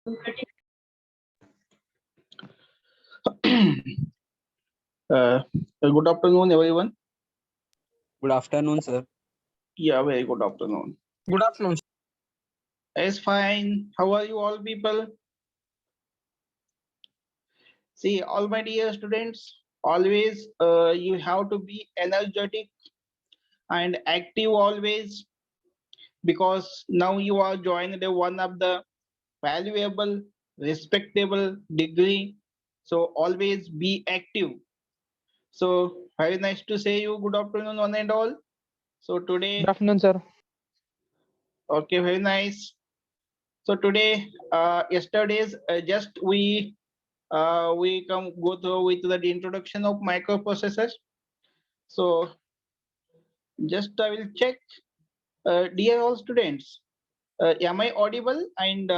Good afternoon, everyone. Good afternoon, sir. Yeah, very good afternoon. Good afternoon. It's fine. How are you all people? See, all my dear students, always you have to be energetic and active always, because now you are joining the one of the valuable, respectable degree. So always be active. So very nice to say you good afternoon one and all. So today, Good afternoon, sir. okay, very nice. So today, yesterday's just we come go through with the introduction of microprocessors. So just I will check, dear all students, am I audible and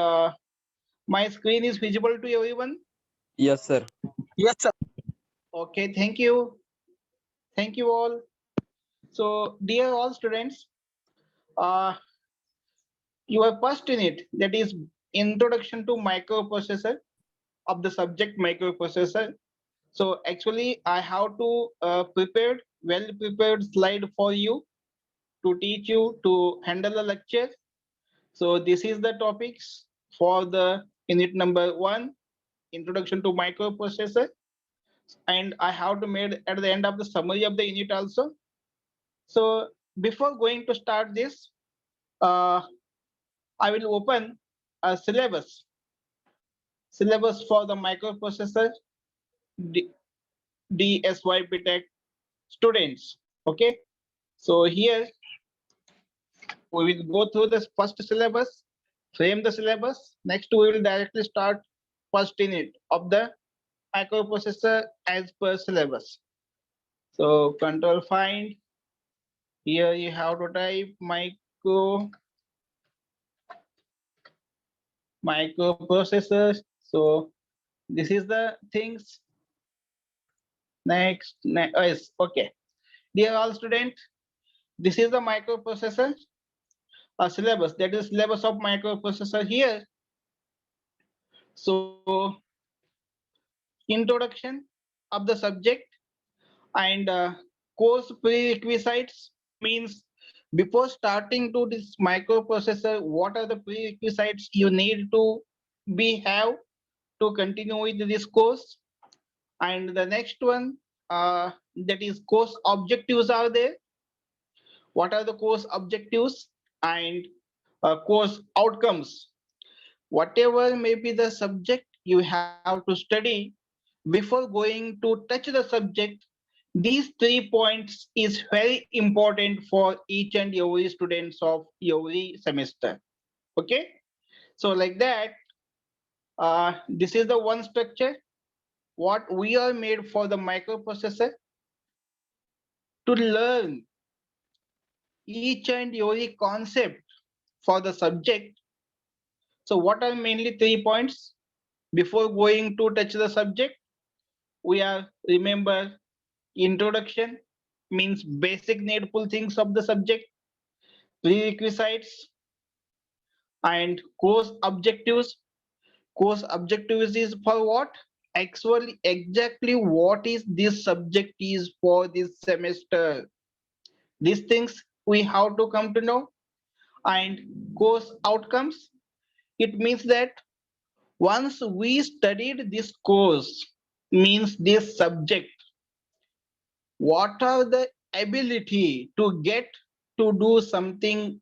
my screen is visible to everyone? Yes, sir. Yes, sir. Okay, thank you all. So dear all students, uh, your first unit, that is introduction to microprocessor of the subject microprocessor. So actually I have to well prepared slide for you to teach you to handle the lecture. So this is the topics for the unit number 1, introduction to microprocessor, and I have to make at the end of the summary of the unit also. So before going to start this, I will open a syllabus for the microprocessor DSY students. Okay, so here we will go through the first syllabus, frame the syllabus. Next, we will directly start first unit of the microprocessor as per syllabus. So control find. Here you have to type microprocessors. So this is the things. Next, yes, okay. Dear all students, this is the microprocessor syllabus. That is syllabus of microprocessor here. So introduction of the subject and course prerequisites means before starting to this microprocessor, what are the prerequisites you need to have to continue with this course. And the next one, that is course objectives are there. What are the course objectives and course outcomes? Whatever may be the subject you have to study, before going to touch the subject, these 3 points is very important for each and every students of every semester. Okay, so like that, this is the one structure what we are made for the microprocessor to learn each and every concept for the subject. So what are mainly 3 points before going to touch the subject? We are remember introduction, means basic needful things of the subject, prerequisites, and course objectives. Course objectives is for what? Actually, exactly what is this subject is for this semester. These things we have to come to know. And course outcomes, it means that once we studied this course, means this subject, what are the ability to get to do something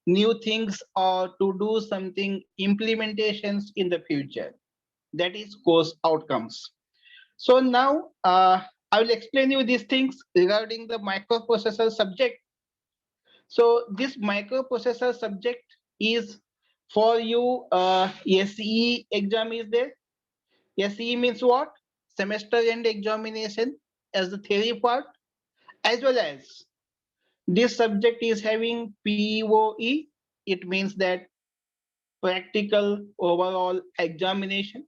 new things or to do something implementations in the future. That is course outcomes. So now I will explain you these things regarding the microprocessor subject. So this microprocessor subject is for you, SE exam is there. SE means what? Semester end examination as the theory part, as well as this subject is having POE. It means that practical overall examination.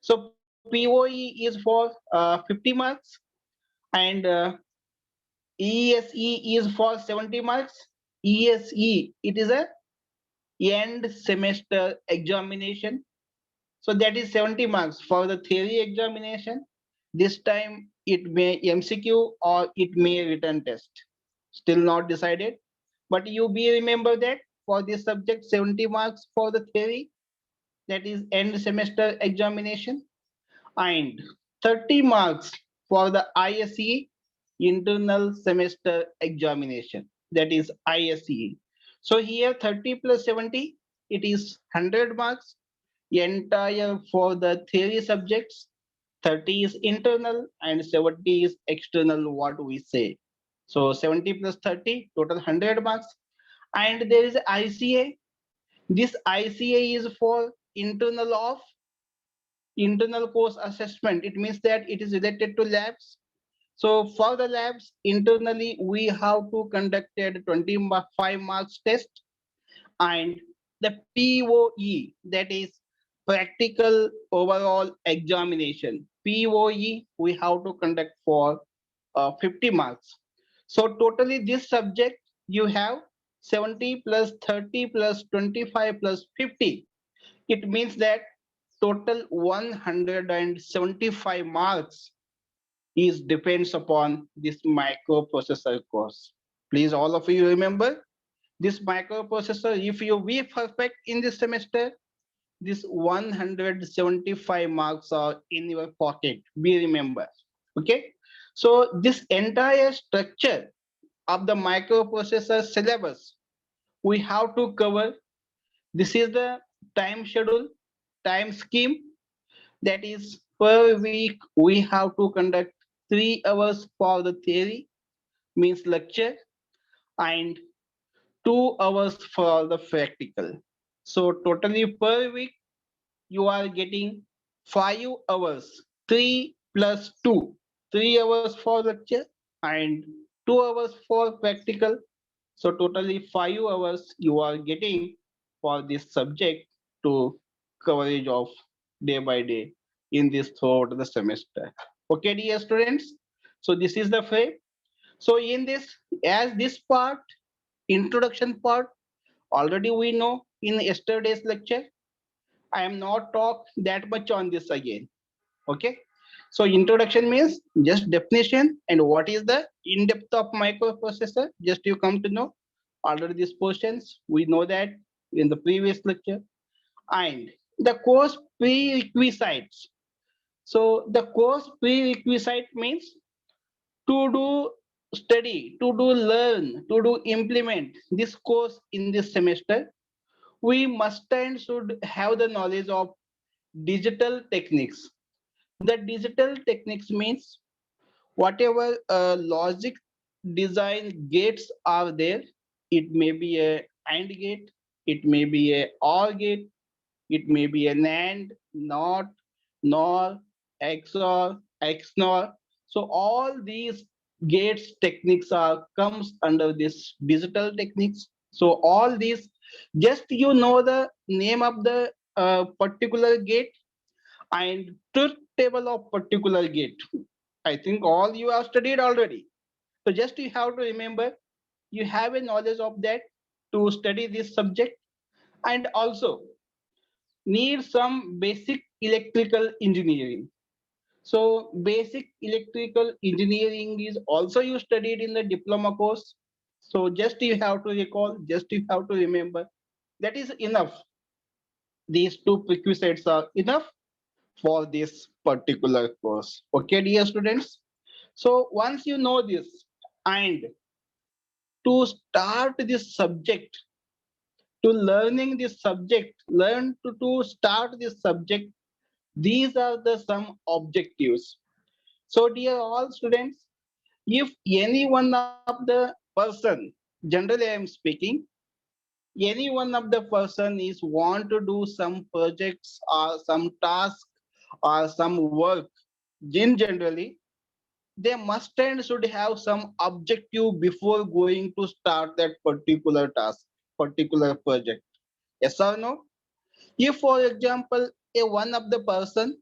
So POE is for 50 marks and ESE is for 70 marks. ESE, it is a end semester examination. So that is 70 marks for the theory examination. This time it may MCQ or it may written test. Still not decided. But you be remember that for this subject 70 marks for the theory, that is end semester examination, and 30 marks for the ISE internal semester examination, that is ISE. So here 30 plus 70, it is 100 marks entire for the theory subjects. 30 is internal and 70 is external, what we say. So 70 plus 30, total 100 marks. And there is ICA. This ICA is for internal course assessment. It means that it is related to labs. So for the labs internally, we have to conduct a 25 marks test, and the POE, that is practical overall examination. POE we have to conduct for 50 marks. So totally this subject you have 70 plus 30 plus 25 plus 50. It means that total 175 marks is depends upon this microprocessor course. Please all of you remember this microprocessor. If you be perfect in this semester, this 175 marks are in your pocket. Be remember. Okay. So this entire structure of the microprocessor syllabus we have to cover. This is the time schedule, time scheme, that is per week we have to conduct 3 hours for the theory, means lecture, and 2 hours for the practical. So totally per week you are getting 5 hours, 3 plus 2, 3 hours for lecture and 2 hours for practical. So totally 5 hours you are getting for this subject to coverage of day by day in this throughout the semester. Okay, dear students. So this is the frame. So in this, as this part, introduction part, already we know in yesterday's lecture. I am not talk that much on this again. Okay. So introduction means just definition and what is the in-depth of microprocessor. Just you come to know already these portions. We know that in the previous lecture. And the course prerequisites. So the course prerequisite means to do study, to do learn, to do implement this course in this semester. We must and should have the knowledge of digital techniques. The digital techniques means whatever logic design gates are there. It may be a AND gate, it may be a OR gate, it may be a NAND, NOT, NOR, XOR, XNOR. So all these gates techniques are comes under this digital techniques. So all these, just you know the name of the particular gate and truth table of particular gate. I think all you have studied already. So just you have to remember, you have a knowledge of that to study this subject, and also need some basic electrical engineering. So basic electrical engineering is also you studied in the diploma course. So just you have to recall, just you have to remember. That is enough. These two prerequisites are enough for this particular course. Okay, dear students. So once you know this, and to start this subject, to learning this subject, to start this subject, these are the some objectives. So dear all students, if any one of the person, generally I am speaking, any one of the person is want to do some projects or some task or some work, in generally, they must and should have some objective before going to start that particular task, particular project. Yes or no? If, for example, a one of the person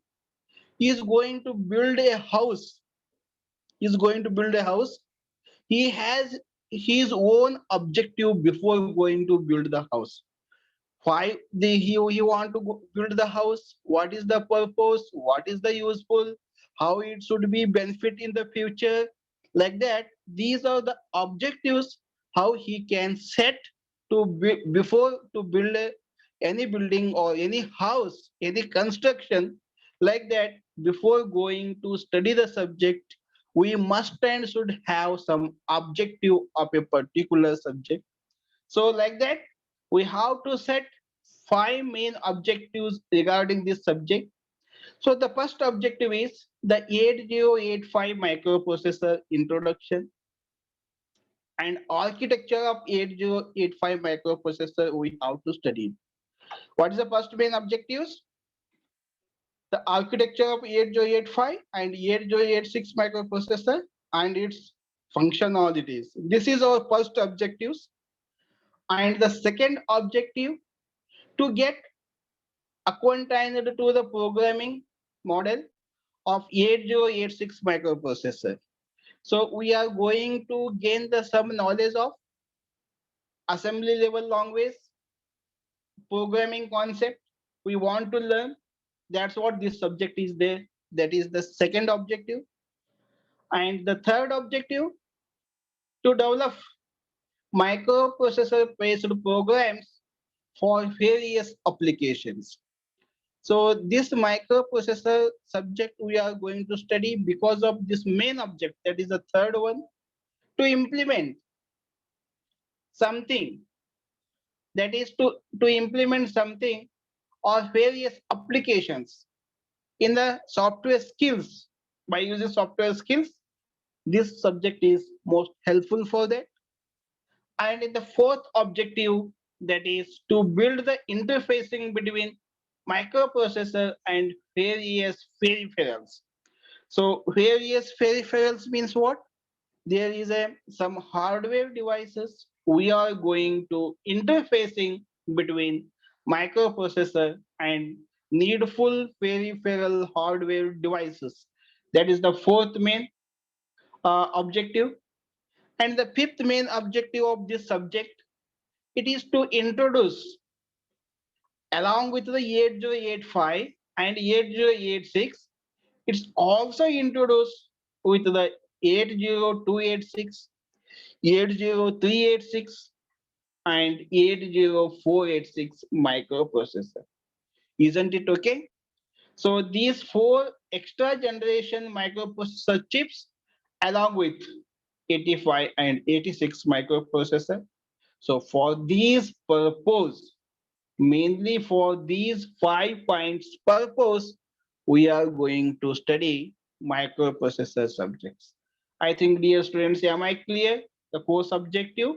is going to build a house, is going to build a house, he has his own objective before going to build the house. why he want to build the house, what is the purpose, what is the useful, how it should be benefit in the future, like that. These are the objectives how he can set to before to build any building or any house, any construction, like that. Before going to study the subject, we must and should have some objective of a particular subject. So, like that, we have to set five main objectives regarding this subject. So, the first objective is the 8085 microprocessor introduction and architecture of 8085 microprocessor we have to study. What is the first main objectives? The architecture of 8085 and 8086 microprocessor and its functionalities. This is our first objectives. And the second objective, to get acquainted to the programming model of 8086 microprocessor. So we are going to gain the some knowledge of assembly level language, programming concept. We want to learn. That's what this subject is there. That is the second objective. And the third objective, to develop microprocessor based programs for various applications. So this microprocessor subject we are going to study because of this main object, that is the third one, to implement something, that is to implement something or various applications in the software skills. By using software skills, this subject is most helpful for that. And in the fourth objective, that is to build the interfacing between microprocessor and various peripherals. So various peripherals means what? There is some hardware devices we are going to interfacing between microprocessor and needful peripheral hardware devices. That is the fourth main objective. And the fifth main objective of this subject, it is to introduce, along with the 8085 and 8086, it's also introduced with the 80286, 80386, and 80486 microprocessor. Isn't it okay? So these four extra generation microprocessor chips along with 85 and 86 microprocessor. So for these purpose, mainly for these 5 points purpose, we are going to study microprocessor subjects. I think, dear students, am I clear? The course objective.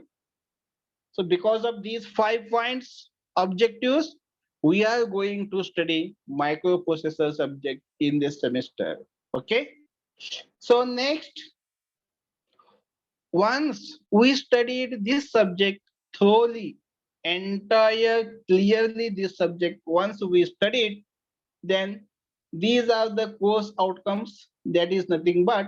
So because of these 5 points objectives, we are going to study microprocessor subject in this semester. Okay. So next, once we studied this subject thoroughly, entire clearly this subject, once we studied, then these are the course outcomes. That is nothing but,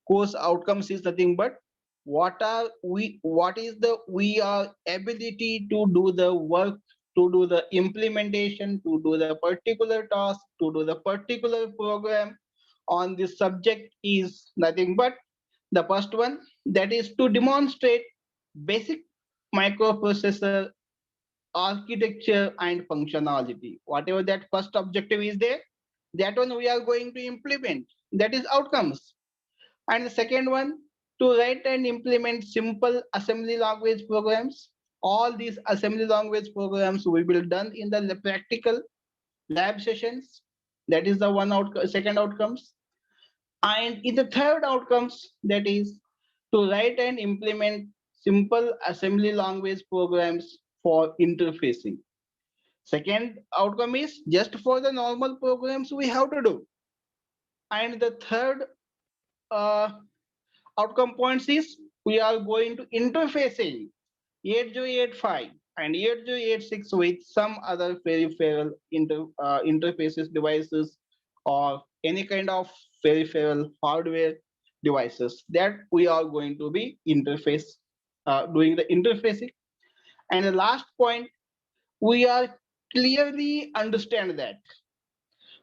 course outcomes is nothing but what is the we are ability to do the work, to do the implementation, to do the particular task, to do the particular program on this subject is nothing but the first one, that is to demonstrate basic microprocessor architecture and functionality. Whatever that first objective is there, that one we are going to implement. That is outcomes. And the second one, to write and implement simple assembly language programs. All these assembly language programs will be done in the practical lab sessions. That is the second outcomes. And in the third outcomes, that is to write and implement simple assembly language programs for interfacing. Second outcome is just for the normal programs we have to do. And the third uh, outcome points is we are going to interfacing 8085 and 8086 with some other peripheral interfaces devices or any kind of peripheral hardware devices that we are going to be doing the interfacing. And the last point, we are clearly understand that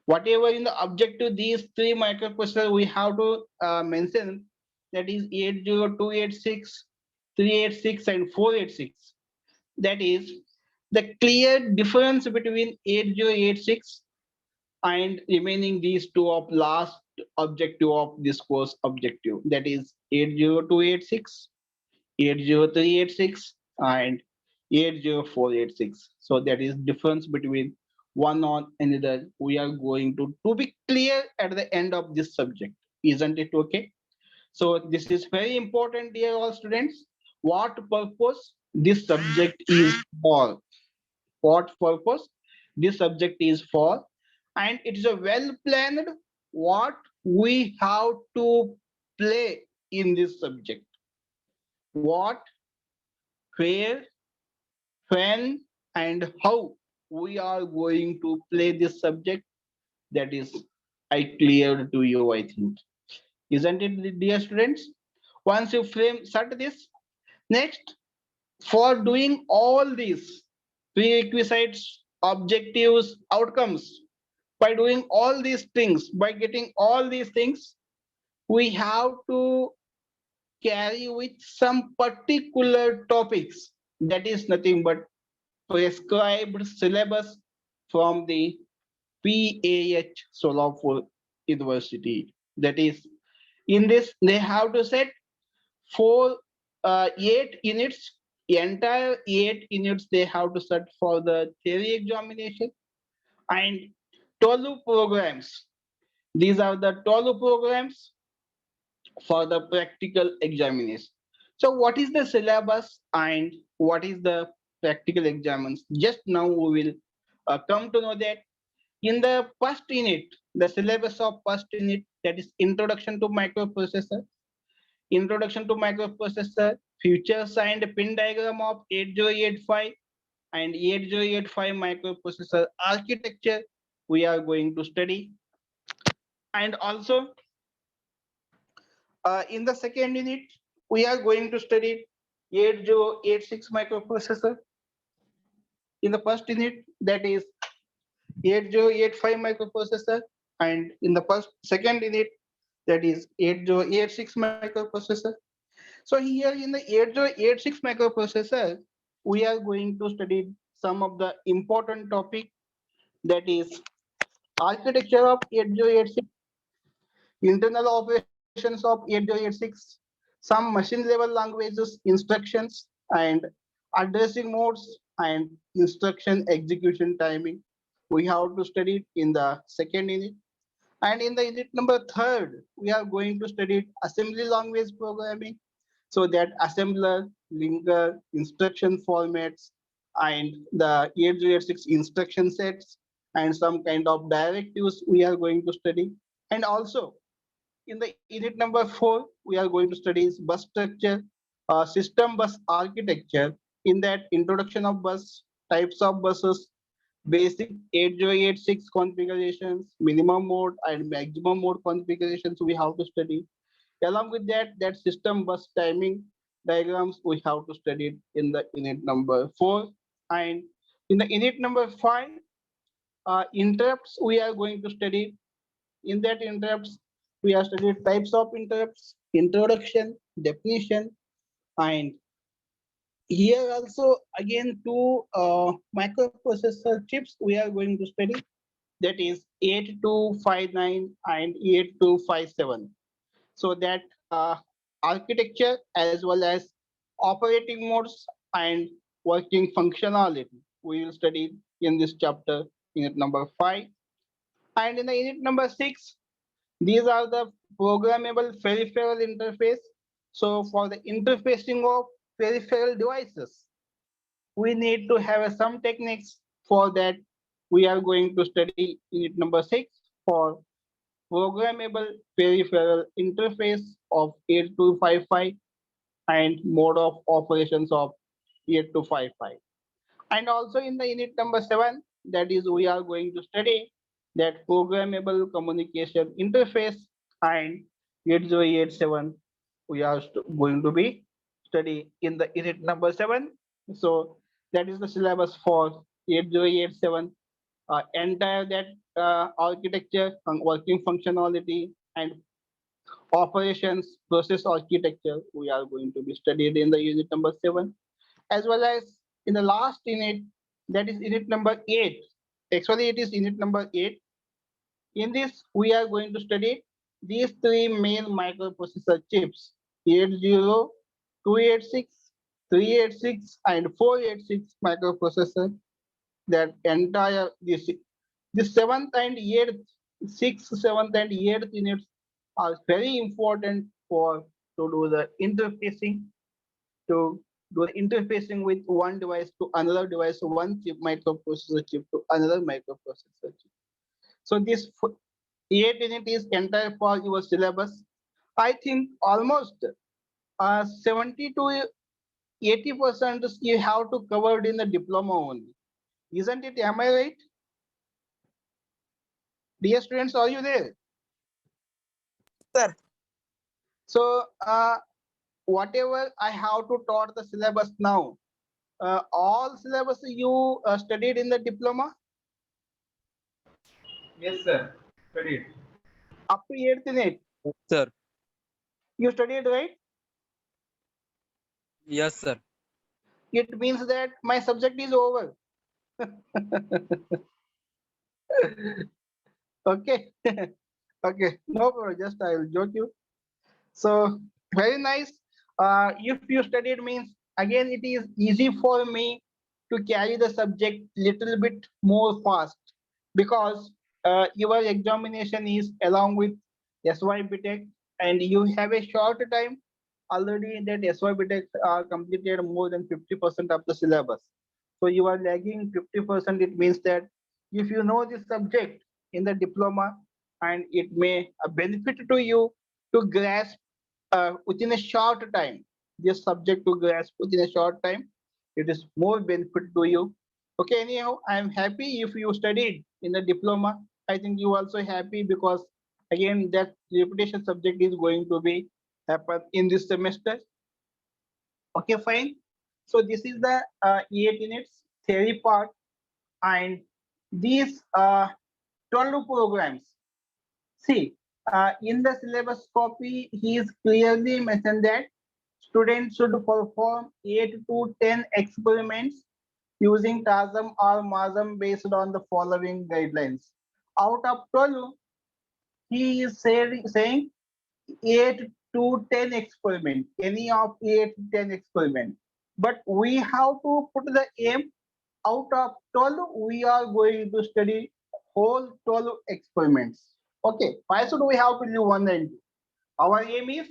whatever in the objective these three microprocessor we have to mention, that is 80286, 386 and 486. That is the clear difference between 8086 and remaining these two of last objective of this course objective, that is 80286, 80386 and 80486. So that is difference between one on another. We are going to be clear at the end of this subject. Isn't it okay? So this is very important, dear all students. What purpose this subject is for? What purpose this subject is for? And it is a well planned what we have to play in this subject. What, where, when and how we are going to play this subject, that is I cleared to you, I think. Isn't it, dear students? Once you frame set this, next, for doing all these prerequisites, objectives, outcomes, by doing all these things, by getting all these things, we have to carry with some particular topics, that is nothing but prescribed syllabus from the PAH Solapur University. That is, in this, they have to set four, 8 units, entire 8 units they have to set for the theory examination, and 12 programs. These are the 12 programs for the practical examination. So, what is the syllabus and what is the practical exams? Just now we will come to know that in the first unit, the syllabus of first unit, that is introduction to microprocessor, introduction to microprocessor, features and pin diagram of 8085 and 8085 microprocessor architecture we are going to study. And also in the second unit, we are going to study 8086 microprocessor. In the first unit, that is 8085 microprocessor, and in the first second unit, that is 8086 microprocessor. So here in the 8086 microprocessor, we are going to study some of the important topic, that is architecture of 8086, internal operations of 8086, some machine level languages, instructions, and addressing modes and instruction execution timing. We have to study it in the second unit. And in the unit number third, we are going to study assembly language programming. So that assembler, linker, instruction formats, and the 8086 instruction sets, and some kind of directives we are going to study. And also in the unit number 4, we are going to study bus structure, system bus architecture. In that, introduction of bus, types of buses, basic 8086 configurations, minimum mode and maximum mode configurations we have to study. Along with that, that system bus timing diagrams we have to study it in the unit number 4. And in the unit number 5, interrupts we are going to study. In that interrupts, we have studied types of interrupts, introduction, definition, and here also again two microprocessor chips we are going to study, that is 8259 and 8257. So that architecture as well as operating modes and working functionality we will study in this chapter, unit number 5. And in the unit number 6, these are the programmable peripheral interface. So for the interfacing of peripheral devices, we need to have some techniques. For that, we are going to study unit number 6 for programmable peripheral interface of 8255 and mode of operations of 8255. And also in the unit number 7, that is we are going to study that programmable communication interface, and 8087 we are going to be study in the unit number 7. So that is the syllabus for 8087, entire that architecture, working functionality, and operations process architecture we are going to be studied in the unit number 7, as well as in the last unit, that is unit number 8. Actually, it is unit number 8. In this, we are going to study these three main microprocessor chips: 80, 286, 386, and 486 microprocessor. That entire this seventh and eighth, sixth, seventh, and eighth units are very important for to do the interfacing, to do the interfacing with one device to another device, one chip microprocessor chip to another microprocessor chip. So this 8 unit is entire for your syllabus. I think almost 70 to 80% you have to cover in the diploma only. Isn't it? Am I right? Dear students, are you there? Sir. So whatever I have to taught the syllabus now, all syllabus you studied in the diploma? Yes, sir. Studied. Up to 8th unit, Sir. you studied, right? Yes, sir. It means that my subject is over. Okay. Okay, no problem. Just I will joke you. So very nice. If you studied means again it is easy for me to carry the subject little bit more fast, because your examination is along with SY BTech, and you have a short time already that SY BTech are completed more than 50% of the syllabus. So you are lagging 50%. It means that if you know this subject in the diploma, and it may benefit to you to grasp within a short time, this subject to grasp within a short time, it is more benefit to you. Okay, anyhow, I am happy if you studied in the diploma. I think you also happy because again that repetition subject is going to be happen in this semester. Okay, fine. So this is the 8 units theory part, and these 12 programs. See, in the syllabus copy, he is clearly mentioned that students should perform 8 to 10 experiments using TASM or MASM based on the following guidelines. Out of 12, he is saying 8 to 10 experiment, any of 8 to 10 experiment. But we have to put the aim. Out of 12, we are going to study whole 12 experiments. Okay, why should we have to do one and two? Our aim is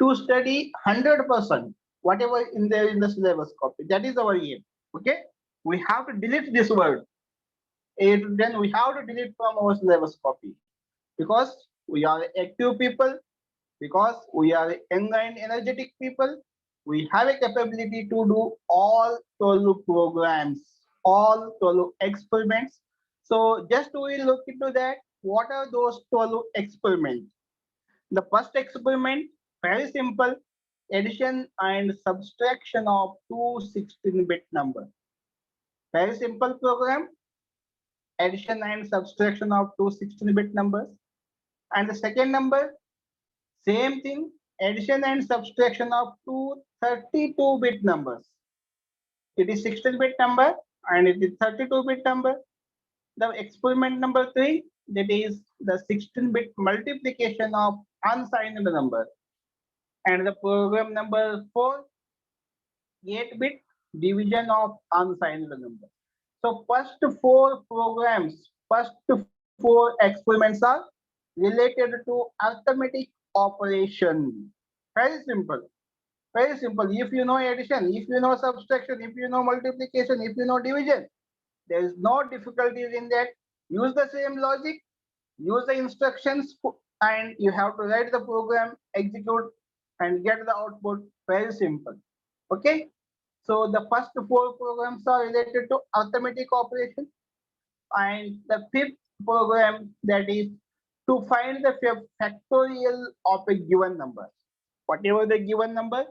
to study 100% whatever in there in the syllabus copy. That is our aim. Okay, we have to delete this word. And then we have to delete from our syllabus copy, because we are active people, because we are young and energetic people. We have a capability to do all 12 programs, all 12 experiments. So just we look into that. What are those 12 experiments? The first experiment, very simple, addition and subtraction of two 16-bit numbers. Very simple program, addition and subtraction of two 16-bit numbers. And the second number, same thing, addition and subtraction of two 32-bit numbers. It is 16-bit number and it is 32-bit number. The experiment number 3, that is the 16-bit multiplication of unsigned number. And the program number 4, 8-bit division of unsigned number. So first four programs, first four experiments are related to arithmetic operation. Very simple. Very simple. If you know addition, if you know subtraction, if you know multiplication, if you know division, there is no difficulties in that. Use the same logic, use the instructions, and you have to write the program, execute, and get the output. Very simple. Okay. So the first four programs are related to arithmetic operation, and the fifth program, that is to find the factorial of a given number. Whatever the given number,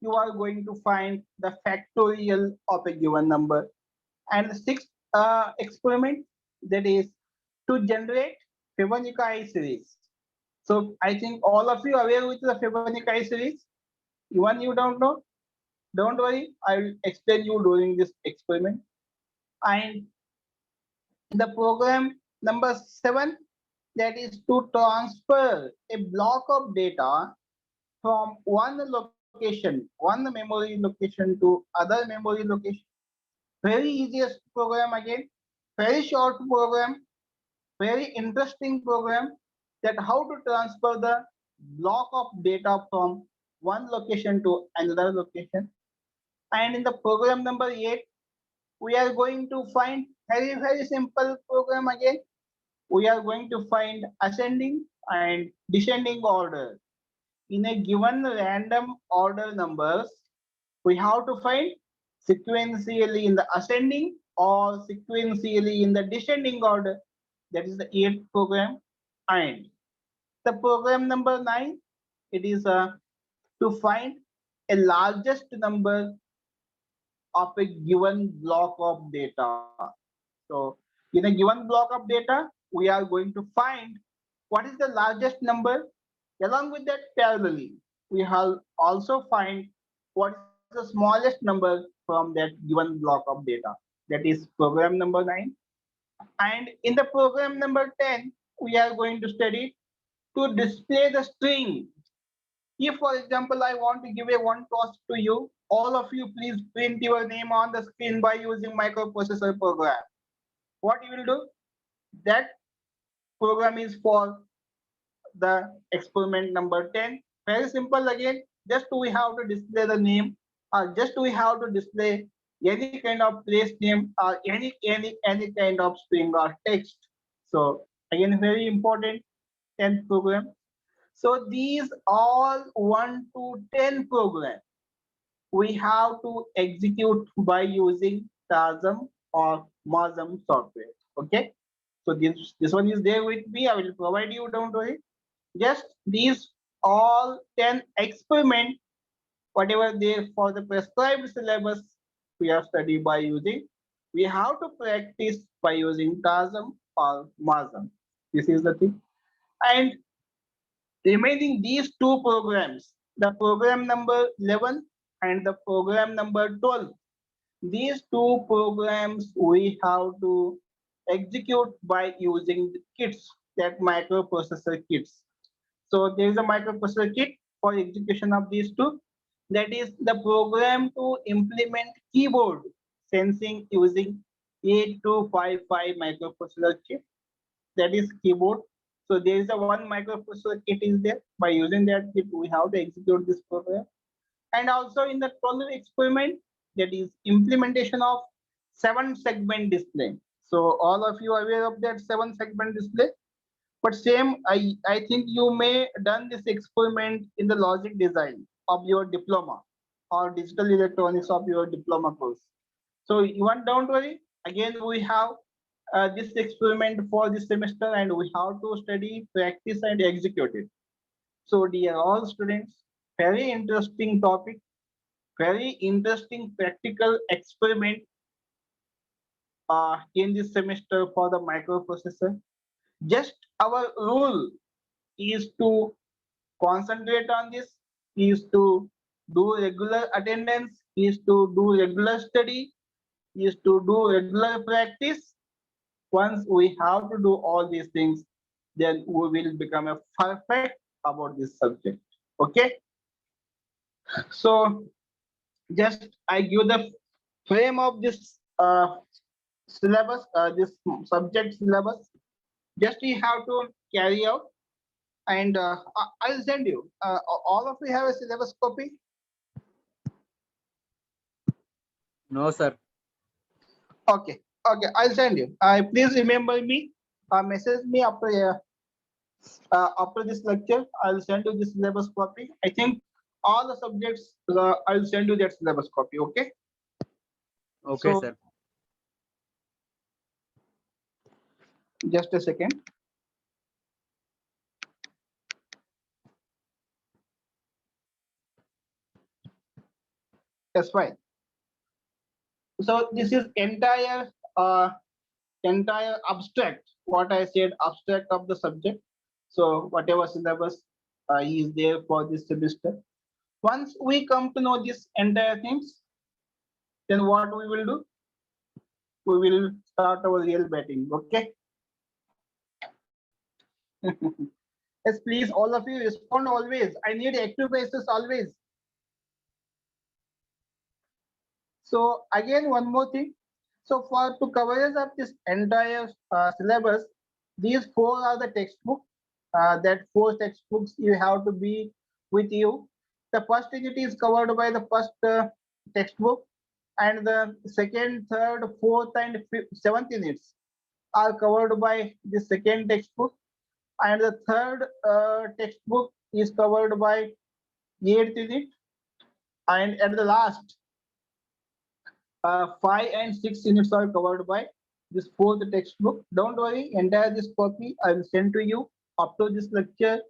you are going to find the factorial of a given number. And the sixth experiment, that is to generate Fibonacci series. So I think all of you are aware with the Fibonacci series. Even you don't know, don't worry, I will explain you during this experiment. And the program number 7, that is to transfer a block of data from one location, one memory location to other memory location. Very easiest program again, very short program, very interesting program, that how to transfer the block of data from one location to another location. And in the program number 8, we are going to find very simple program again. We are going to find ascending and descending order. In a given random order numbers, we have to find sequentially in the ascending or sequentially in the descending order. That is the 8th program. And the program number 9, it is to find a largest number of a given block of data. So in a given block of data, we are going to find what is the largest number. Along with that, parallelly, we have also find what is the smallest number from that given block of data. That is program number 9. And in the program number 10, we are going to study to display the string. If, for example, I want to give a one task to you, all of you please print your name on the screen by using microprocessor program. What you will do? That program is for the experiment number 10. Very simple again. Just we have to display the name, or just we have to display any kind of place name or any kind of string or text. So again, very important 10th program. So these all 1 to 10 programs we have to execute by using TASM or MASM software. Okay. So this one is there with me. I will provide you. Don't worry. Just these all 10 experiment, whatever they for the prescribed syllabus, we have studied by using. We have to practice by using TASM or MASM. This is the thing. And remaining these two programs, the program number 11 and the program number 12, these two programs we have to execute by using the kits, that microprocessor kits. So there is a microprocessor kit for execution of these two. That is the program to implement keyboard sensing using 8255 microprocessor chip. That is keyboard. So there is a one microprocessor kit is there. By using that kit, we have to execute this program. And also in the 12 experiment, that is implementation of 7-segment display. So all of you are aware of that 7-segment display. But same, I think you may done this experiment in the logic design of your diploma or digital electronics of your diploma course. So you want, don't worry. Again, we have this experiment for this semester, and we have to study, practice, and execute it. So dear all students, very interesting topic, very interesting practical experiment in this semester for the microprocessor. Just our rule is to concentrate on this, is to do regular attendance, is to do regular study, is to do regular practice. Once we have to do all these things, then we will become a perfect about this subject. Okay. So just I give the frame of this syllabus, this subject syllabus. Just you have to carry out, and I'll send you. All of you have a syllabus copy. No, sir. Okay, okay, I'll send you. Please remember me. Message me after this lecture. I'll send you the syllabus copy. I think all the subjects. I'll send you that syllabus copy. Okay. Okay, So sir. just a second. That's fine. So this is entire abstract. What I said, abstract of the subject. So whatever syllabus is there for this semester. Once we come to know this entire things, then what we will do? We will start our real betting. Okay. Yes, please, all of you respond always. I need active faces always. So again, one more thing. So for to coverage of this entire syllabus, these four are the textbook. That four textbooks you have to be with you. The first unit is covered by the first textbook, and the second, third, fourth, and fifth, seventh units are covered by the second textbook, and the third textbook is covered by eighth unit, and at the last 5 and 6 units are covered by this fourth textbook. Don't worry, entire this copy I will send to you after this lecture.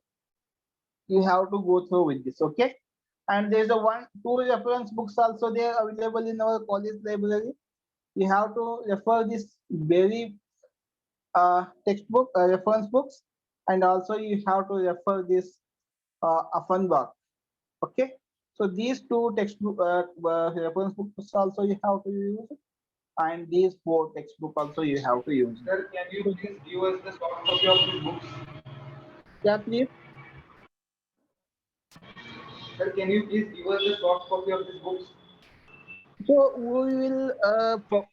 You have to go through with this, okay? And there's a two reference books also there available in our college library. You have to refer this very textbook reference books, and also you have to refer this Afanbach. Okay, so these two textbook reference books also you have to use, and these four textbook also you have to use. Sir, can you please give us the soft copy of these books? Yeah, please. Sir, can you please give us the soft copy of these books? So we will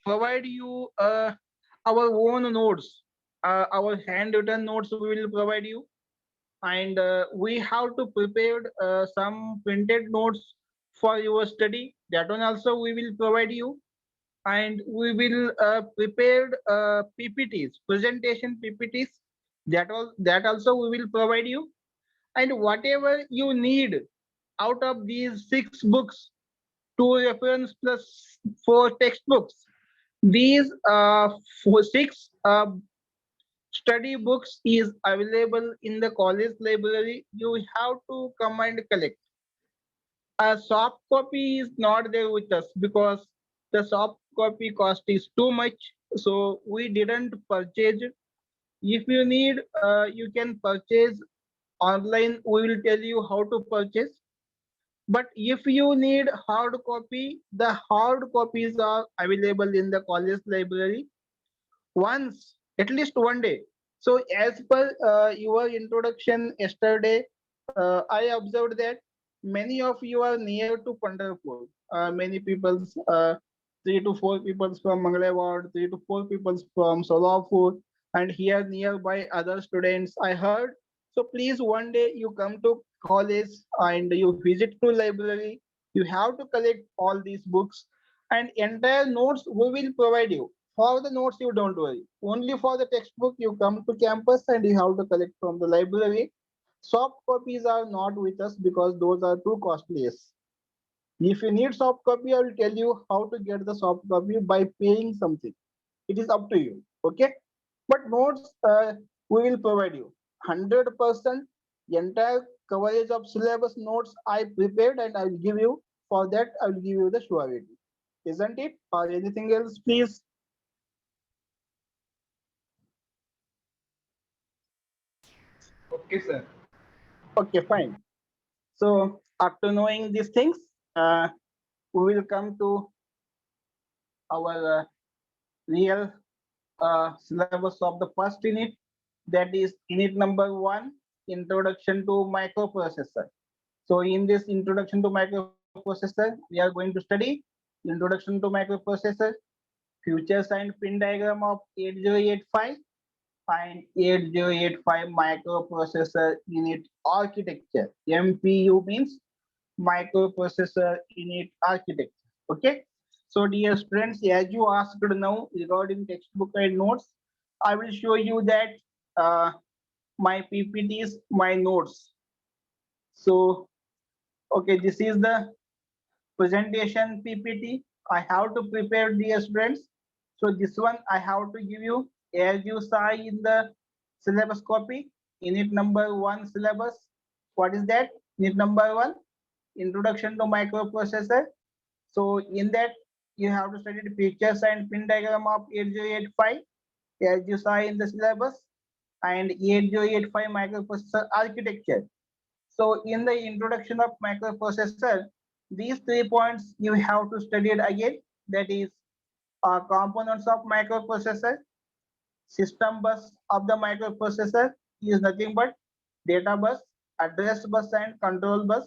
provide you our own notes, our handwritten notes we will provide you, and we have to prepare some printed notes for your study. That one also we will provide you, and we will prepare PPTs, presentation PPTs. That also we will provide you, and whatever you need out of these six books, two reference plus four textbooks. These six study books is available in the college library. You have to come and collect. A soft copy is not there with us because the soft copy cost is too much. So we didn't purchase it. If you need, you can purchase online. We will tell you how to purchase. But if you need hard copy, the hard copies are available in the college library once, at least one day. So as per your introduction yesterday, I observed that many of you are near to Pandharpur. Many people, 3 to 4 people from Mangalore, 3 to 4 people from Solapur, and here nearby other students I heard. So please one day you come to college and you visit to library. You have to collect all these books, and entire notes we will provide you. For the notes, you don't worry. Only for the textbook, you come to campus and you have to collect from the library. Soft copies are not with us because those are too costly. If you need soft copy, I will tell you how to get the soft copy by paying something. It is up to you. Okay. But notes we will provide you 100% entire coverage of syllabus notes I prepared, and I will give you. For that I will give you the surety. Isn't it? Or anything else, please? Okay, sir. Okay, fine. So after knowing these things, uh, we will come to our real syllabus of the first unit. That is unit number 1, Introduction to Microprocessor. So in this Introduction to Microprocessor, we are going to study Introduction to Microprocessor, features and pin diagram of 8085, and 8085 microprocessor unit architecture. MPU means microprocessor unit architecture. Okay. So dear students, as you asked now regarding textbook and notes, I will show you that uh, my PPTs, my notes. So okay, this is the presentation PPT. I have to prepare, dear students. So this one I have to give you as you saw in the syllabus copy. Unit number 1 syllabus. What is that? Unit number 1, Introduction to Microprocessor. So in that you have to study the pictures and pin diagram of 8085 as you saw in the syllabus, and 8085 microprocessor architecture. So in the introduction of microprocessor, these 3 points you have to study it again. That is components of microprocessor, system bus of the microprocessor is nothing but data bus, address bus and control bus.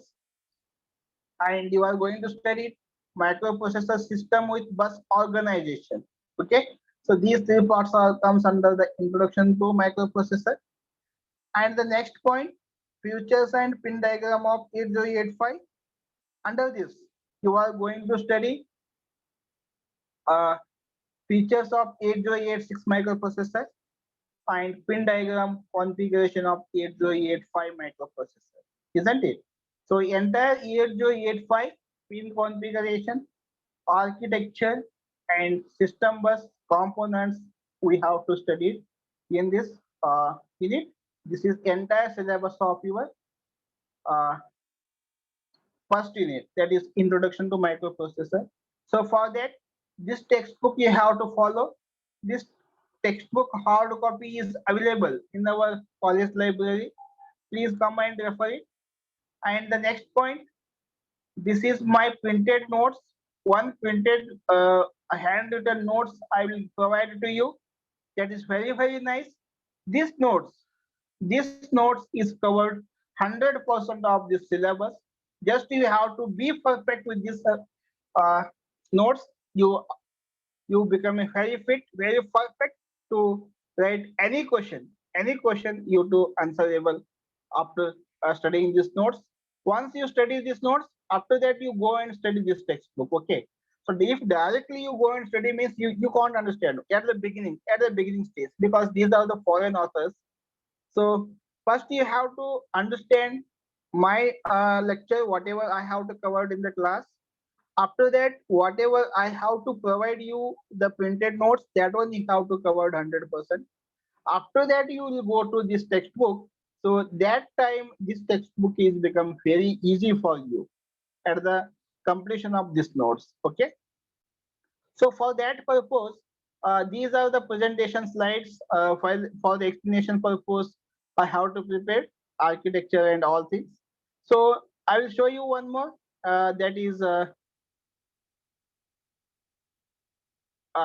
And you are going to study microprocessor system with bus organization. Okay, so these 3 parts are comes under the introduction to microprocessor. And the next point, features and pin diagram of 8085. Under this, you are going to study uh, features of 8086 microprocessor and pin diagram configuration of 8085 microprocessor, isn't it? So entire 8085 pin configuration, architecture and system bus components we have to study in this unit. This is entire syllabus of your uh, first unit, that is introduction to microprocessor. So for that, this textbook you have to follow. This textbook hard copy is available in our college library. Please come and refer it. And the next point, this is my printed notes. One printed handwritten notes I will provide to you. That is very nice. These notes, this notes is covered 100% of this syllabus. Just you have to be perfect with this uh, notes. You become a very fit, very perfect to write any question you to answerable after studying these notes. Once you study these notes, after that you go and study this textbook. Okay. So if directly you go and study means you can't understand at the beginning stage, because these are the foreign authors. So first you have to understand my lecture, whatever I have to cover in the class. After that, whatever I have to provide you the printed notes, that one you have to cover 100%. After that, you will go to this textbook. So that time, this textbook is become very easy for you at the completion of these notes. Okay. So for that purpose, these are the presentation slides for the explanation purpose. I have to prepare architecture and all things. So I will show you one more. That is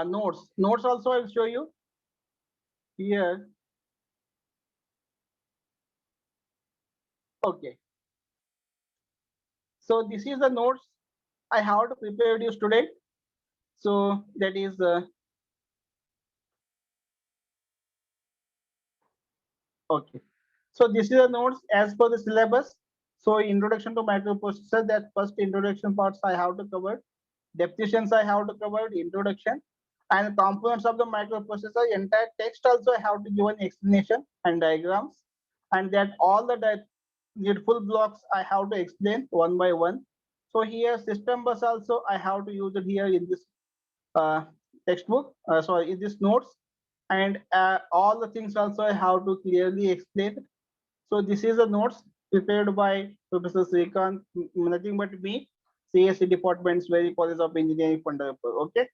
notes. Notes also I will show you here. Okay. So this is the notes I have to prepare you student. So that is okay. So this is the notes as per the syllabus. So introduction to microprocessor, that first introduction parts I have to cover. Definitions I have to cover, introduction, and components of the microprocessor. Entire text also I have to give an explanation and diagrams, and that all the needful blocks I have to explain one by one. So here system bus also I have to use it here in this uh, textbook, sorry, in this notes, and all the things also I have to clearly explain. So this is the notes prepared by Professor Srikanth, nothing but me, CSC Department's very College of Engineering, Pundarpur. Okay.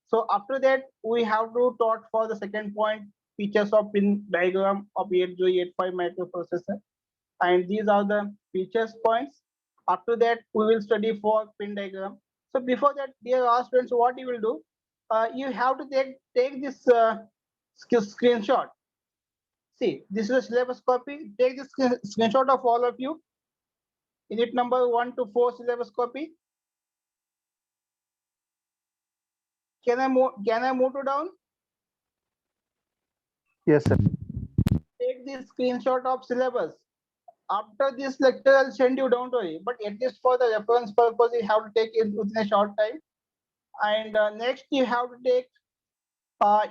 So after that, we have to talk for the second point, features of pin diagram of 8085 microprocessor. And these are the features points. After that, we will study for pin diagram. So before that, dear all students, what you will do, you have to take this screenshot. See, this is a syllabus copy. Take this screenshot of all of you. Unit number 1 to 4 syllabus copy. Can I move to down? Yes, sir. Take this screenshot of syllabus. After this lecture, I'll send you, don't worry. But at least for the reference purpose, you have to take it within a short time. And next, you have to take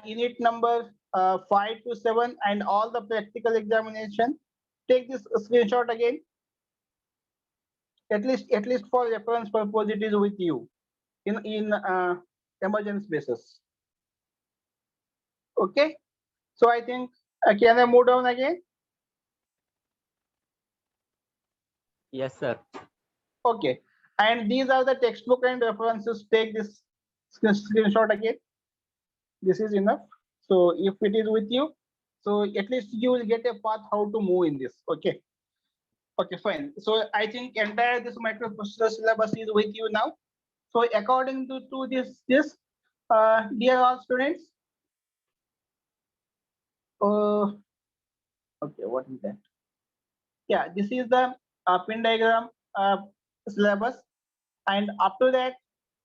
unit number 5 to 7 and all the practical examination. Take this screenshot again. At least for reference purpose, it is with you in emergency basis. Okay. So I think can I move down again? Yes, sir. Okay. And these are the textbook and references. Take this Screenshot again. This is enough. So if it is with you, so at least you will get a path how to move in this. Okay. Okay, fine. So I think entire this microprocessor syllabus is with you now. So according to this, dear all students, uh, okay, what is that? Yeah, this is the pin diagram syllabus, and after that,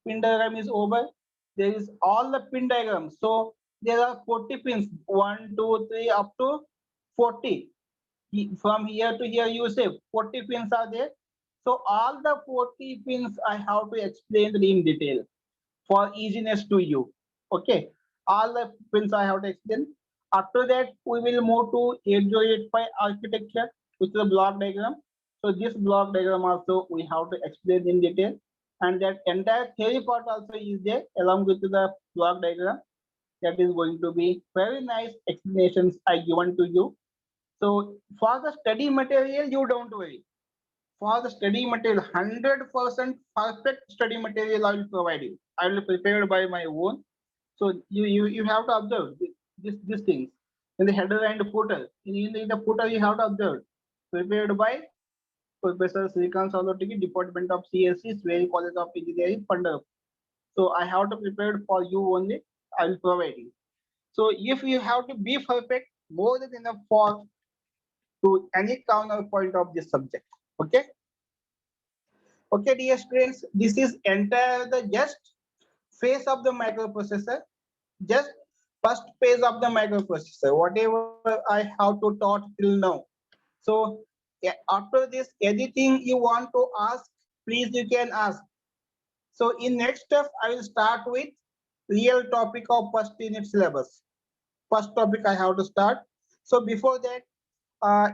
pin diagram is over. There is all the pin diagrams. So there are 40 pins, 1, 2, 3, up to 40. From here to here, you say 40 pins are there. So all the 40 pins I have to explain in detail for easiness to you. Okay, all the pins I have to explain. After that, we will move to 8085 architecture, which is a block diagram. So this block diagram also we have to explain in detail, and that entire theory part also is there along with the block diagram. That is going to be very nice explanations I given to you. So for the study material, you don't worry. For the study material, 100% perfect study material I will provide you. I will prepare by my own. So you have to observe these things in the header and footer. In the footer you have to observe. Prepared by Professor Srikant Salotiki, Department of CSC, Sway College of Engineering, Punjab. So I have to prepare for you only. I will provide you. So if you have to be perfect, more than enough for to any counterpoint of this subject. Okay. Okay, dear students, this is entire the just phase of the microprocessor, just first phase of the microprocessor, whatever I have to taught till now. So after this, anything you want to ask, please you can ask. So in next step, I will start with real topic of first unit syllabus. First topic I have to start. So before that,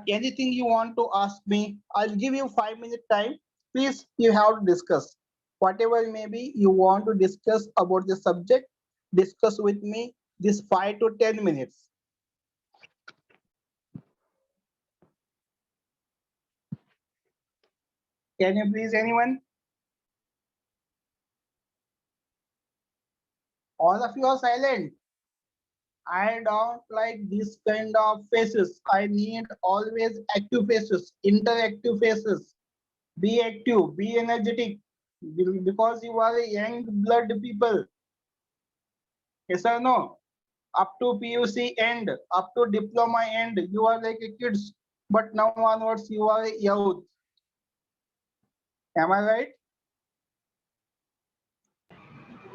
anything you want to ask me, I'll give you 5 minute time. Please, you have to discuss whatever maybe you want to discuss about the subject. Discuss with me this 5 to 10 minutes. Can you please anyone? All of you are silent. I don't like this kind of faces. I need always active faces, interactive faces. Be active, be energetic, because you are a young blood people. Yes or no? Up to PUC end, up to diploma end, you are like a kids. But now onwards, you are a youth. Am I right?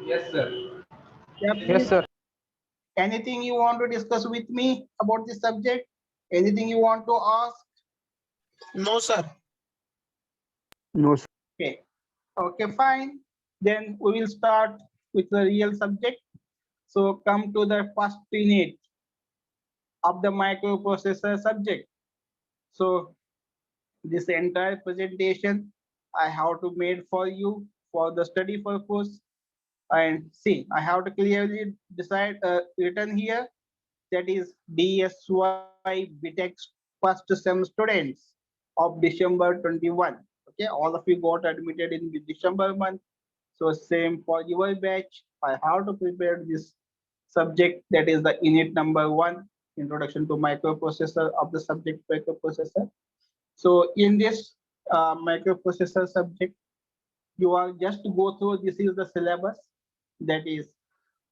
Yes, sir. Yeah, Yes, please. sir. Anything you want to discuss with me about this subject? Anything you want to ask? No, sir. No, sir. Okay. Okay, fine. Then we will start with the real subject. So come to the first unit of the microprocessor subject. So this entire presentation I have to made for you for the study purpose. And see, I have to clearly decide written here, that is DSY BTEC first sem students of December 21. Okay, all of you got admitted in the December month. So same for your batch. I have to prepare this subject, that is the unit number 1, introduction to microprocessor of the subject microprocessor. So in this microprocessor subject, you are just go through, this is the syllabus, that is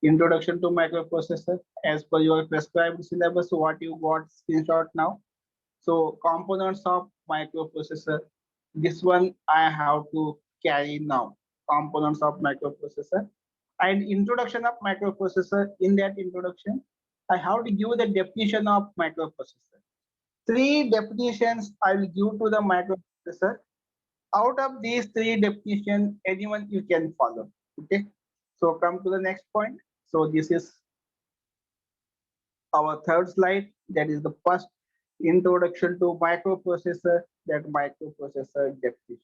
introduction to microprocessor as per your prescribed syllabus, what you got screenshot now. So components of microprocessor, this one I have to carry now, components of microprocessor and introduction of microprocessor. In that introduction, I have to give the definition of microprocessor. 3 definitions I will give to the microprocessor. Out of these 3 definitions, anyone you can follow. Okay. So come to the next point. So this is our third slide. That is the first introduction to microprocessor, that microprocessor definition.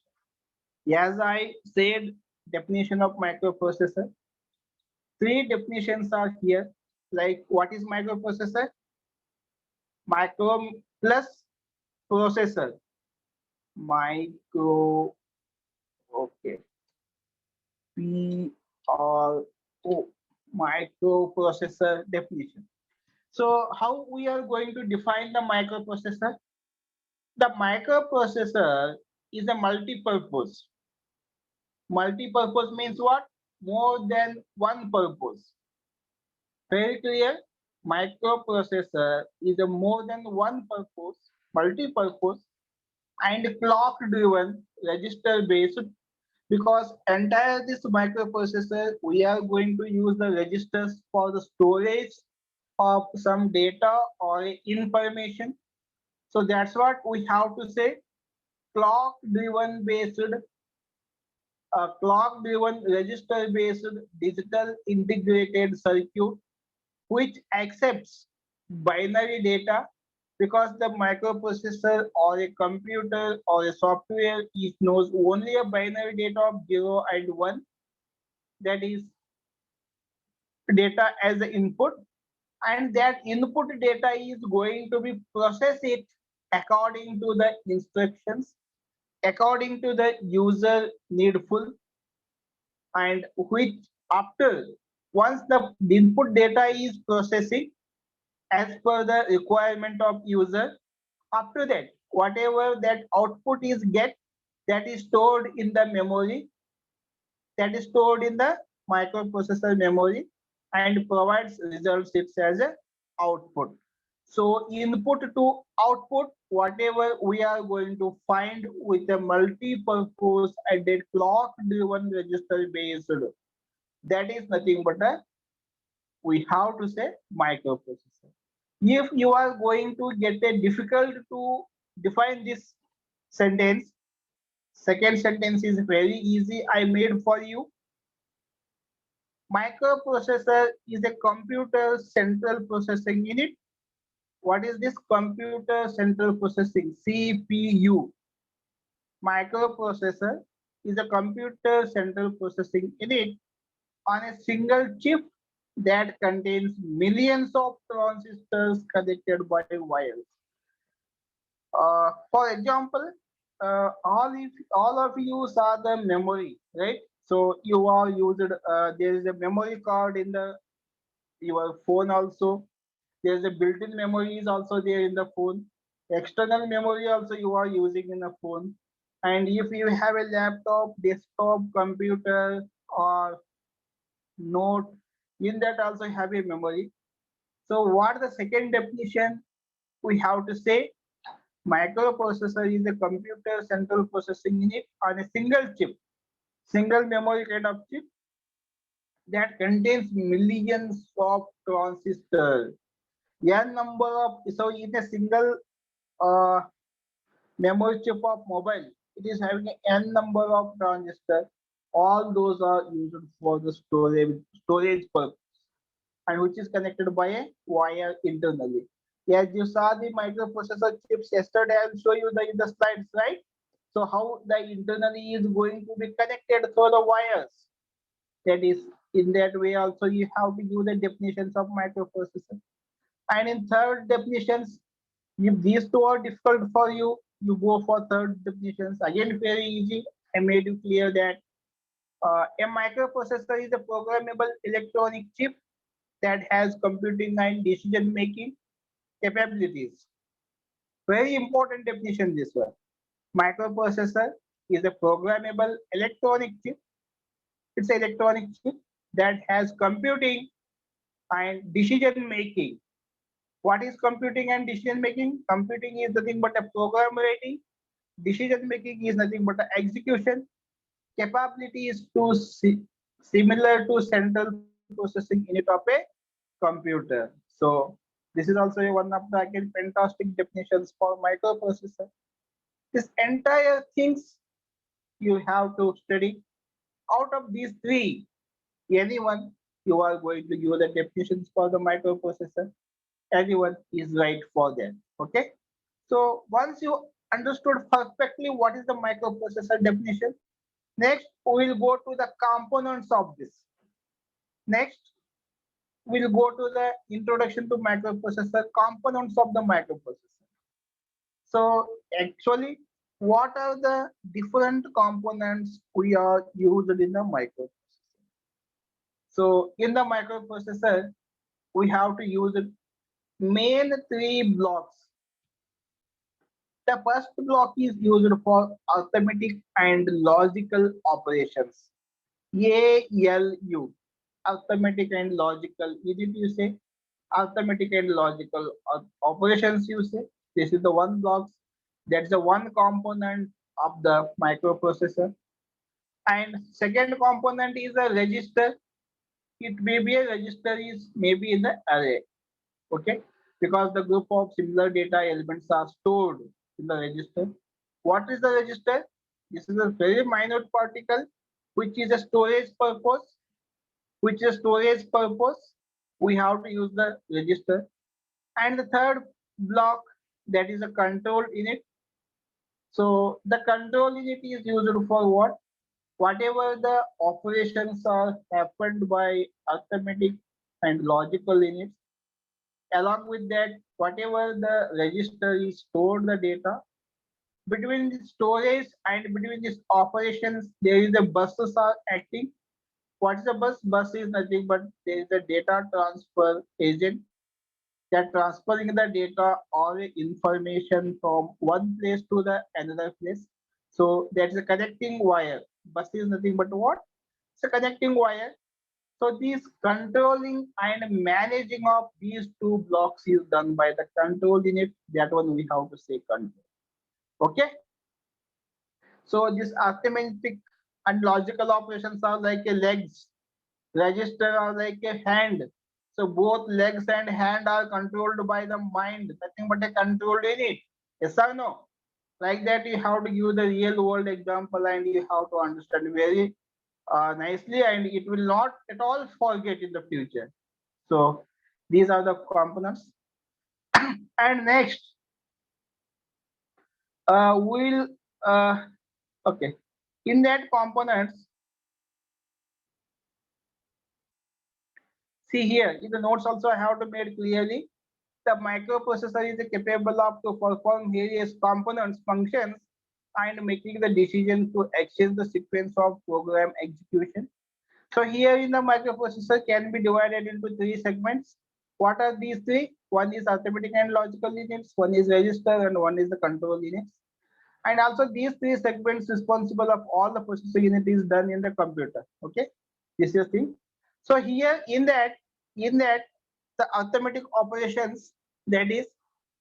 As I said, definition of microprocessor. 3 definitions are here. Like what is microprocessor? Micro plus processor. Micro, okay. P R Oh, microprocessor definition. So how we are going to define the microprocessor? The microprocessor is a multi-purpose. Multi-purpose means what? More than one purpose. Very clear? Microprocessor is a more than one purpose, multi-purpose, and clock-driven, register-based. Because entire this microprocessor, we are going to use the registers for the storage of some data or information. So that's what we have to say. Clock driven register based digital integrated circuit which accepts binary data, because the microprocessor or a computer or a software is knows only a binary data of 0 and 1, that is data as the input, and that input data is going to be processed it according to the instructions, according to the user needful, and which after once the input data is processing as per the requirement of user, after that whatever that output is get, that is stored in the memory, that is stored in the microprocessor memory, and provides results it as a output. So input to output, whatever we are going to find with a multi-purpose and a clock-driven register based, that is nothing but a, we have to say, microprocessor. If you are going to get a difficult to define this sentence, second sentence is very easy. I made for you. Microprocessor is a computer central processing unit. What is this computer central processing? CPU. Microprocessor is a computer central processing unit on a single chip that contains millions of transistors connected by wires. For example, all of you saw the memory, right? So you all used. There is a memory card in the your phone also. There's a built-in memory is also there in the phone. External memory also you are using in a phone. And if you have a laptop, desktop, computer, or note, in that also have a memory. So what the second definition we have to say? Microprocessor is a computer central processing unit on a single chip, single memory kind of chip that contains millions of transistors. N number of, so in a single uh, memory chip of mobile, it is having n number of transistors. All those are used for the storage purpose, and which is connected by a wire internally. As you saw the microprocessor chips yesterday, I'll show you in the slides, right? So how the internally is going to be connected through the wires. That is, in that way also you have to give the definitions of microprocessor. And in third definitions, if these two are difficult for you, you go for third definitions. Again, very easy. I made it clear that a microprocessor is a programmable electronic chip that has computing and decision making capabilities. Very important definition this one. Microprocessor is a programmable electronic chip. It's an electronic chip that has computing and decision making. What is computing and decision making? Computing is nothing but a program writing. Decision making is nothing but a execution. Capability is to similar to central processing unit of a computer. So this is also one of the again fantastic definitions for microprocessor. This entire things you have to study. Out of these three, anyone you are going to use the definitions for the microprocessor, anyone is right for that. Okay. So once you understood perfectly what is the microprocessor definition, next we will go to the components of this. Next, we'll go to the introduction to microprocessor, components of the microprocessor. So actually, what are the different components we are used in the microprocessor? So in the microprocessor, we have to use main three blocks. The first block is used for arithmetic and logical operations. ALU, arithmetic and logical. Unit you say, arithmetic and logical operations you say. This is the one block. That's the one component of the microprocessor. And second component is a register. It may be a register is maybe in the array. Okay, because the group of similar data elements are stored in the register. What is the register? This is a very minute particle which is a storage purpose. We have to use the register. And the third block, that is a control unit. So the control unit is used for what? Whatever the operations are happened by arithmetic and logical units. Along with that, whatever the register is stored the data. Between the storage and between these operations, there is a buses are acting. What is a bus? Bus is nothing but there is a data transfer agent that transferring the data or information from one place to the another place. So that's a connecting wire. Bus is nothing but what? It's a connecting wire. So this controlling and managing of these two blocks is done by the control unit. That one we have to say control. Okay. So this arithmetic and logical operations are like a legs, register are like a hand. So both legs and hand are controlled by the mind, nothing but a controlled unit. Yes or no? Like that, you have to give the real world example and you have to understand very nicely, and it will not at all forget in the future. So these are the components. And next, we'll okay. In that components, see here in the notes also I have to make clearly the microprocessor is capable of to perform various components functions and making the decision to exchange the sequence of program execution. So here in the microprocessor can be divided into three segments. What are these three? One is arithmetic and logical units, one is register, and one is the control units. And also these three segments responsible of all the processor unit is done in the computer. Okay, this is thing. So here in that the arithmetic operations, that is,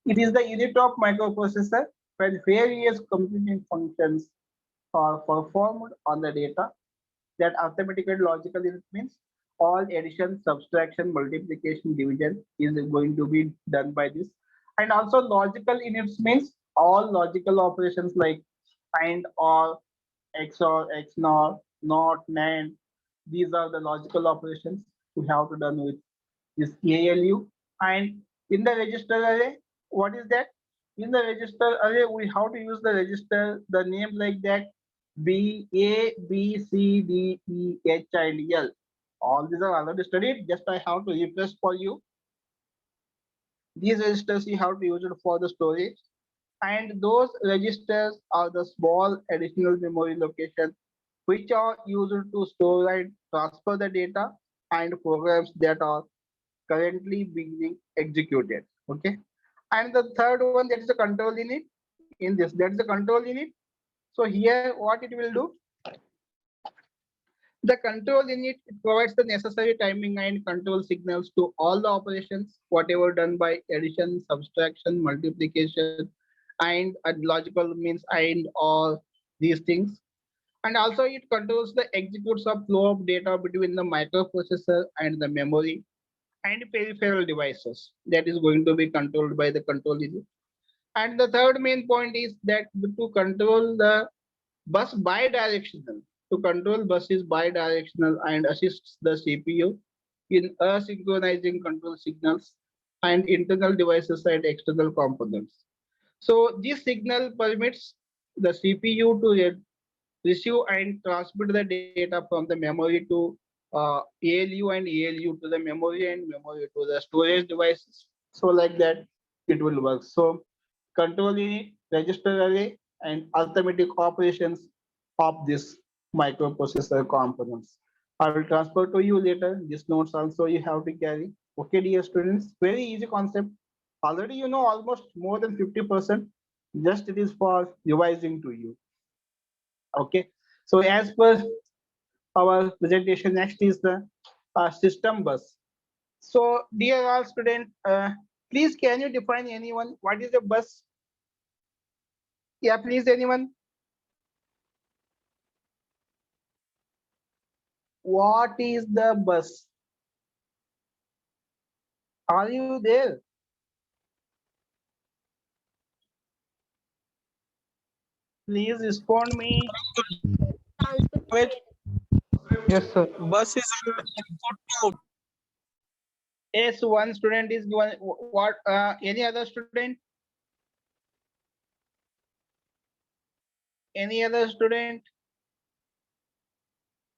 it is the unit of microprocessor when various computing functions are performed on the data. That arithmetic and logical unit means all addition, subtraction, multiplication, division is going to be done by this. And also logical units means all logical operations like AND, or XOR, XNOR, NOT, NAND. These are the logical operations we have to done with this ALU. And in the register array, what is that? In the register array, we have to use the register, the name like that, B, A, B, C, D, E, H, and L. All these are already studied. Just I have to refresh for you. These registers you have to use it for the storage. And those registers are the small additional memory locations which are used to store and transfer the data and programs that are currently being executed. Okay. And the third one, that is the control unit. In this, that is the control unit. So here what it will do, the control unit, it provides the necessary timing and control signals to all the operations, whatever done by addition, subtraction, multiplication, and logical means and or these things. And also it controls the executes of flow of data between the microprocessor and the memory and peripheral devices, that is going to be controlled by the control unit. And the third main point is that to control the bus bidirectional. To control bus is bidirectional and assists the CPU in asynchronizing control signals and internal devices and external components. So this signal permits the CPU to receive and transmit the data from the memory to ALU and ALU to the memory and memory to the storage devices. So like that it will work. So control unit, register array, and arithmetic operations of this microprocessor components. I will transfer to you later. These notes also you have to carry. Okay, dear students, very easy concept. Already you know almost more than 50%. Just it is for revising to you. Okay. So as per our presentation, next is the system bus. So dear all student, please can you define anyone what is a bus? Yeah, please anyone. What is the bus? Are you there? Please respond me. Wait, Yes, sir. bus is an input node. Yes, one student is one. What? Any other student? Any other student?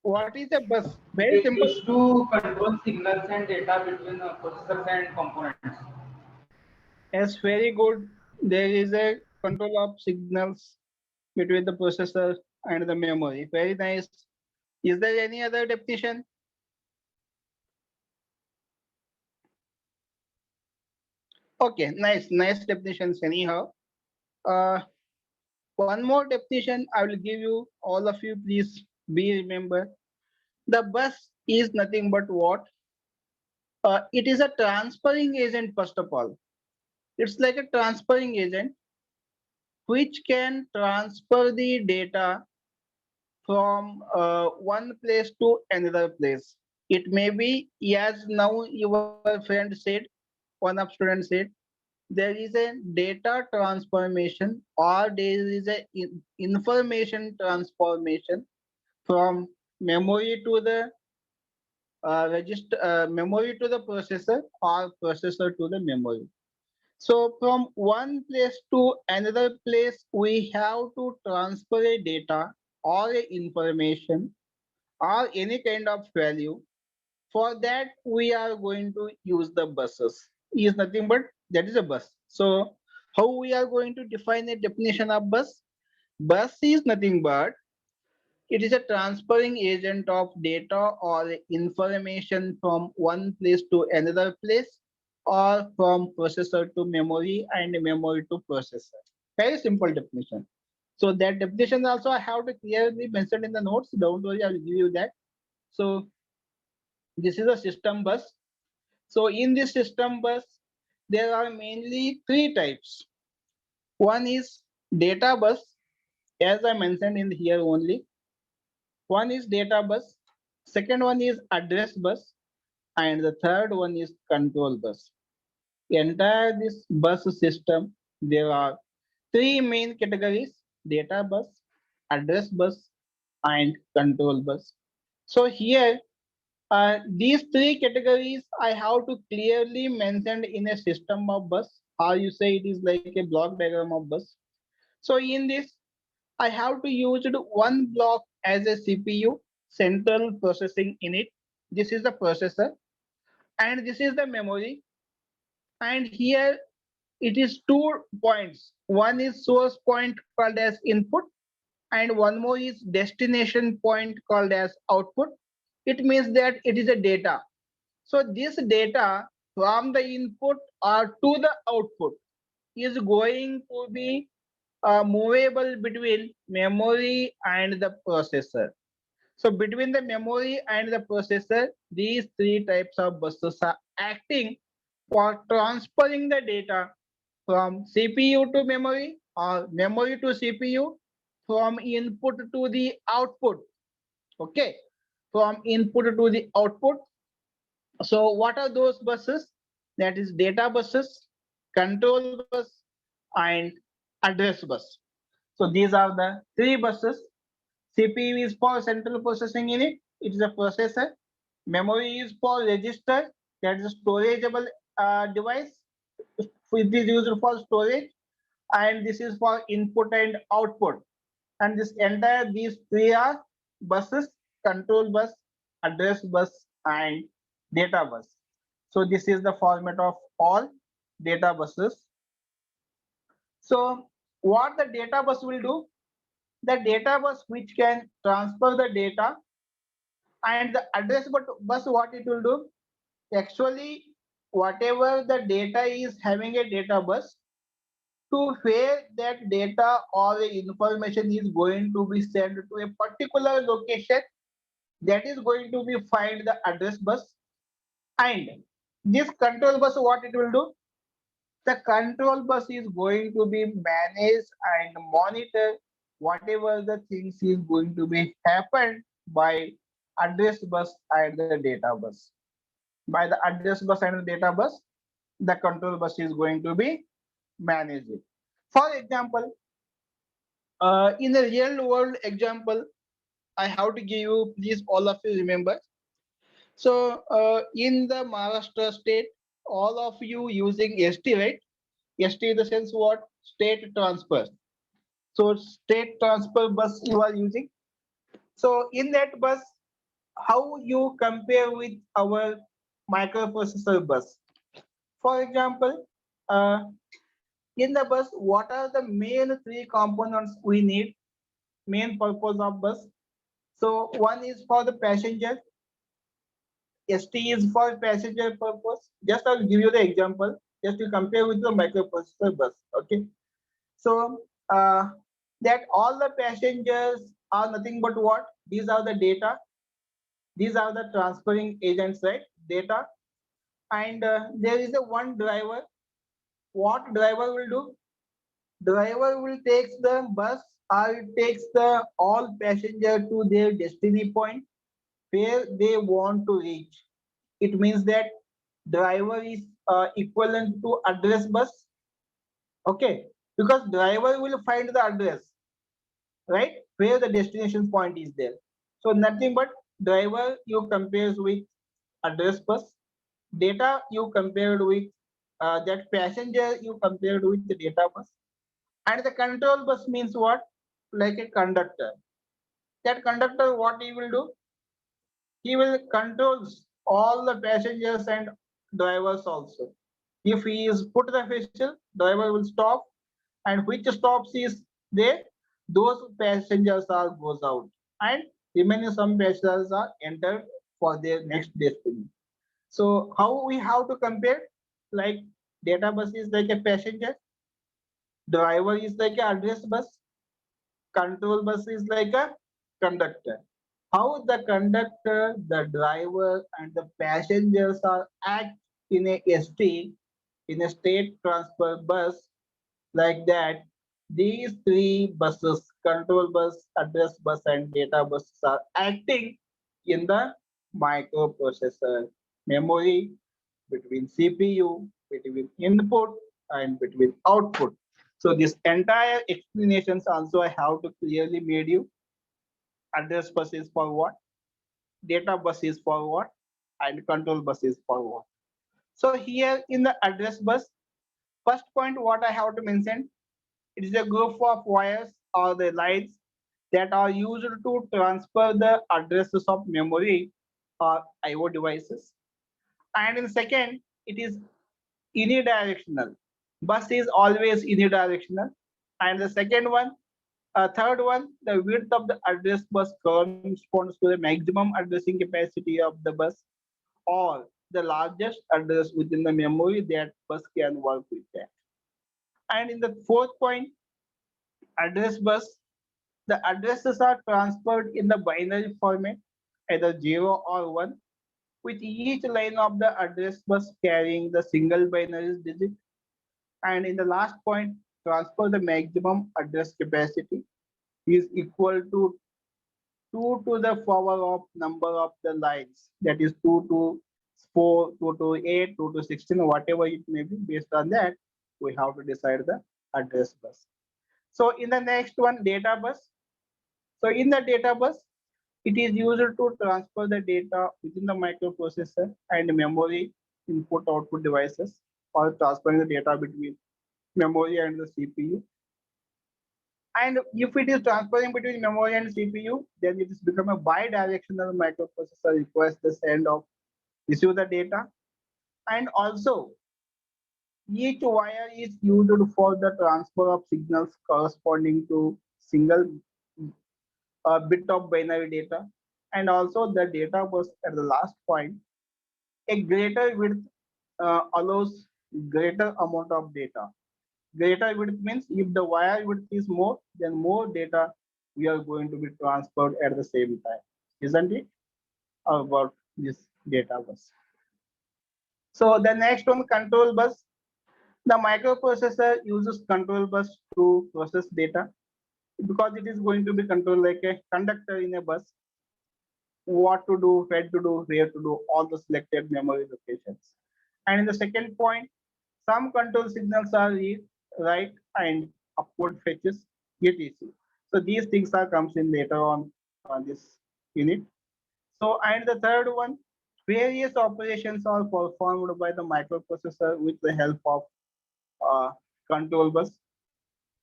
What is a bus? Very It simple. is to control signals and data between processors and components. Yes, very good. There is a control of signals between the processor and the memory. Very nice. Is there any other definition? Okay, nice definitions anyhow. Uh, one more definition I will give you, all of you, please be remember. The bus is nothing but what? It is a transferring agent, first of all. It's like a transferring agent which can transfer the data from one place to another place. It may be, as now your friend said, one of students said, there is a data transformation or there is a information transformation from memory to the register memory to the processor or processor to the memory. So from one place to another place, we have to transfer a data or a information or any kind of value. For that, we are going to use the buses. Is nothing but that is a bus. So how we are going to define a definition of bus? Bus is nothing but it is a transferring agent of data or information from one place to another place or from processor to memory and memory to processor. Very simple definition. So that definition also I have to clearly mention in the notes. Don't worry, I will give you that. So this is a system bus. So in this system bus, there are mainly three types. One is data bus, as I mentioned in here only. One is data bus, second one is address bus, and the third one is control bus. Entire this bus system, there are three main categories: data bus, address bus, and control bus. So here, these three categories I have to clearly mention in a system of bus, or you say it is like a block diagram of bus. So in this, I have to use one block as a CPU, central processing unit. This is the processor, and this is the memory. And here it is 2 points. One is source point called as input, and one more is destination point called as output. It means that it is a data. So this data from the input or to the output is going to be movable between memory and the processor. So between the memory and the processor, these three types of buses are acting for transferring the data from CPU to memory or memory to CPU, from input to the output. Okay, from input to the output. So what are those buses? That is data buses, control bus, and address bus. So these are the three buses. CPU is for central processing unit. It is a processor. Memory is for register. That is a storageable device. It is used for storage. And this is for input and output. And this entire these three are buses: control bus, address bus, and data bus. So this is the format of all data buses. So what the data bus will do? The data bus which can transfer the data And the address bus, what it will do? Actually, whatever the data is having a data bus, to where that data or the information is going to be sent to a particular location, that is going to be find the address bus. And this control bus, what it will do? The control bus is going to be managed and monitor whatever the things is going to be happened by address bus and the data bus. By the address bus and the data bus, the control bus is going to be managed. For example, in a real world example, I have to give you, please all of you remember. So in the Maharashtra state, all of you using ST, right? ST in the sense what? State transfer. So state transfer bus you are using. So in that bus, how you compare with our microprocessor bus? For example, uh, in the bus, what are the main three components we need? Main purpose of bus. So one is for the passenger. ST is for passenger purpose. Just I'll give you the example. Just to compare with the microprocessor bus. Okay. So that all the passengers are nothing but what? These are the data. These are the transferring agents, right? Data. And there is a one driver. What driver will do? Driver will takes the bus or takes the all passenger to their destiny point where they want to reach. It means that driver is equivalent to address bus. Okay, because driver will find the address, right, where the destination point is there. So nothing but driver you compares with address bus, data you compared with that passenger you compared with the data bus, and the control bus means what? Like a conductor. That conductor, what he will do? He will controls all the passengers and drivers also. If he is put the whistle, driver will stop, and which stops is there, those passengers are goes out, and remaining some passengers are entered for their next destiny. So how we have to compare? Like data bus is like a passenger, driver is like a address bus, control bus is like a conductor. How the conductor, the driver, and the passengers are act in a ST, in a state transfer bus, like that. These three buses, control bus, address bus, and data buses, are acting in the microprocessor memory between CPU, between input, and between output. So this entire explanations also I have to clearly made you. Address bus is for what, data bus is for what, and control bus is for what. So here in the address bus, first point what I have to mention, it is a group of wires or the lines that are used to transfer the addresses of memory or IO devices. And in second, it is unidirectional. Bus is always unidirectional. And the second one, third one, the width of the address bus corresponds to the maximum addressing capacity of the bus or the largest address within the memory that bus can work with that. And in the fourth point, address bus, the addresses are transferred in the binary format, either 0 or 1, with each line of the address bus carrying the single binary digit. And in the last point, transfer the maximum address capacity is equal to 2 to the power of number of the lines, that is 2 to 4, 2 to 8, 2 to 16, whatever it may be. Based on that, we have to decide the address bus. So in the next one, data bus. So in the data bus, it is used to transfer the data within the microprocessor and memory input output devices, or transferring the data between memory and the CPU. And if it is transferring between memory and CPU, then it is become a bi-directional microprocessor, requires the send of receive the data. And also each wire is used for the transfer of signals corresponding to single bit of binary data. and also the data bus at the last point. A greater width allows greater amount of data. Greater width means if the wire width is more, then more data we are going to be transferred at the same time, isn't it? About this data bus. So the next one, control bus. The microprocessor uses control bus to process data because it is going to be controlled like a conductor in a bus. What to do, when to do, where to do, all the selected memory locations. And in the second point, some control signals are read, write, and upward fetches, etc. So these things are comes in later on this unit. So and the third one, various operations are performed by the microprocessor with the help of uh, control bus.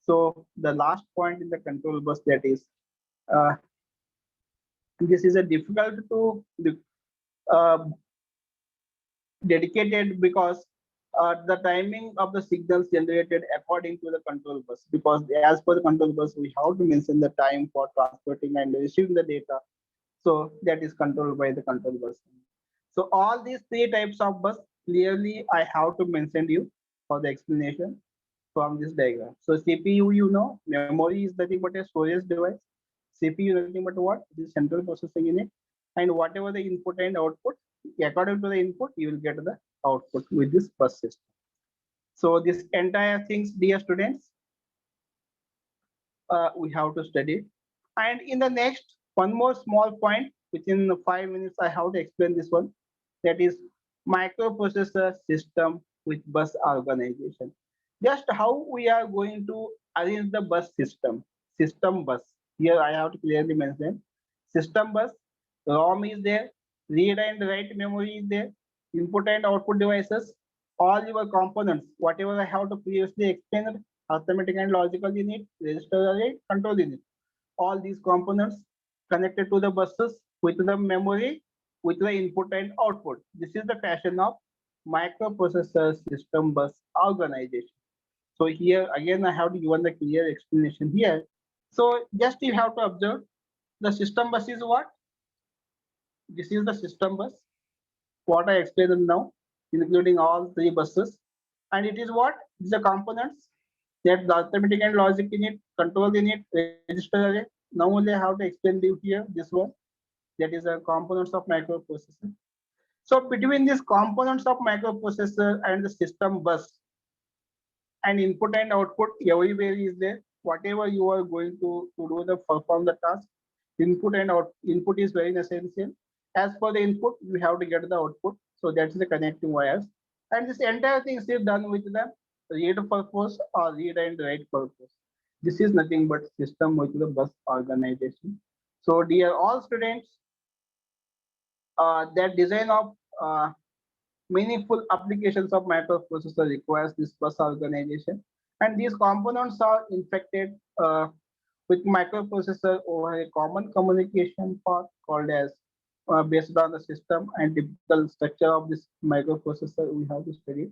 So the last point in the control bus, that is, uh, this is a difficult to uh, dedicated because the timing of the signals generated according to the control bus, because as per the control bus we have to mention the time for transporting and receiving the data, so that is controlled by the control bus. So all these three types of bus clearly I have to mention you for the explanation from this diagram. So CPU, you know, memory is nothing but a storage device. CPU is nothing but what? It is central processing unit. And whatever the input and output, according to the input, you will get the output with this bus system. So this entire things, dear students, we have to study. And in the next, one more small point, within 5 minutes, I have to explain this one. That is microprocessor system with bus organization. Just how we are going to arrange the bus system bus. Here I have to clearly mention system bus, ROM is there, read and write memory is there, input and output devices, all your components, whatever I have to previously explained, arithmetic and logical unit, register array, control unit. All these components connected to the buses with the memory, with the input and output. This is the fashion of microprocessor system bus organization. So here again I have to given the clear explanation here. So just you have to observe the system bus is what? This is the system bus. What I explained now, including all three buses. And it is what? These are components that the arithmetic and logic unit, control unit, register array. Now only I have to explain you here this one. That is the components of microprocessor. So between these components of microprocessor and the system bus, and input and output everywhere is there. Whatever you are going to do the perform the task, input and input is very essential. As per the input, you have to get the output. So that's the connecting wires. And this entire thing is done with the read purpose or read and write purpose. This is nothing but system with the bus organization. So dear all students, that design of meaningful applications of microprocessor requires this bus organization. And these components are infected with microprocessor over a common communication path called as based on the system and typical structure of this microprocessor we have to study.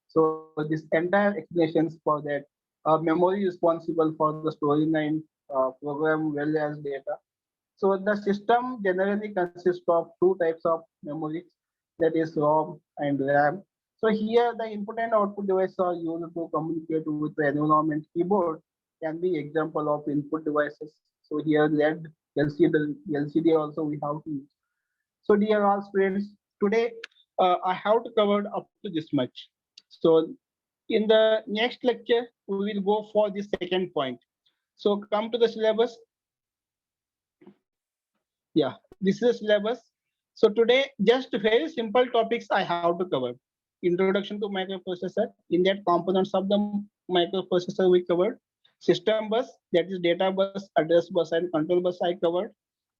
So this entire explanations for that memory responsible for the storing and program well as data. So the system generally consists of two types of memories, that is ROM and RAM. So here the input and output devices are used to communicate with the environment. Keyboard can be example of input devices. So here LED, LCD also we have to use. So dear all students, today I have to cover up to this much. So in the next lecture, we will go for the second point. So come to the syllabus. Yeah, this is the syllabus. So today, just very simple topics I have to cover. Introduction to microprocessor. In that, components of the microprocessor we covered. System bus, that is data bus, address bus, and control bus I covered.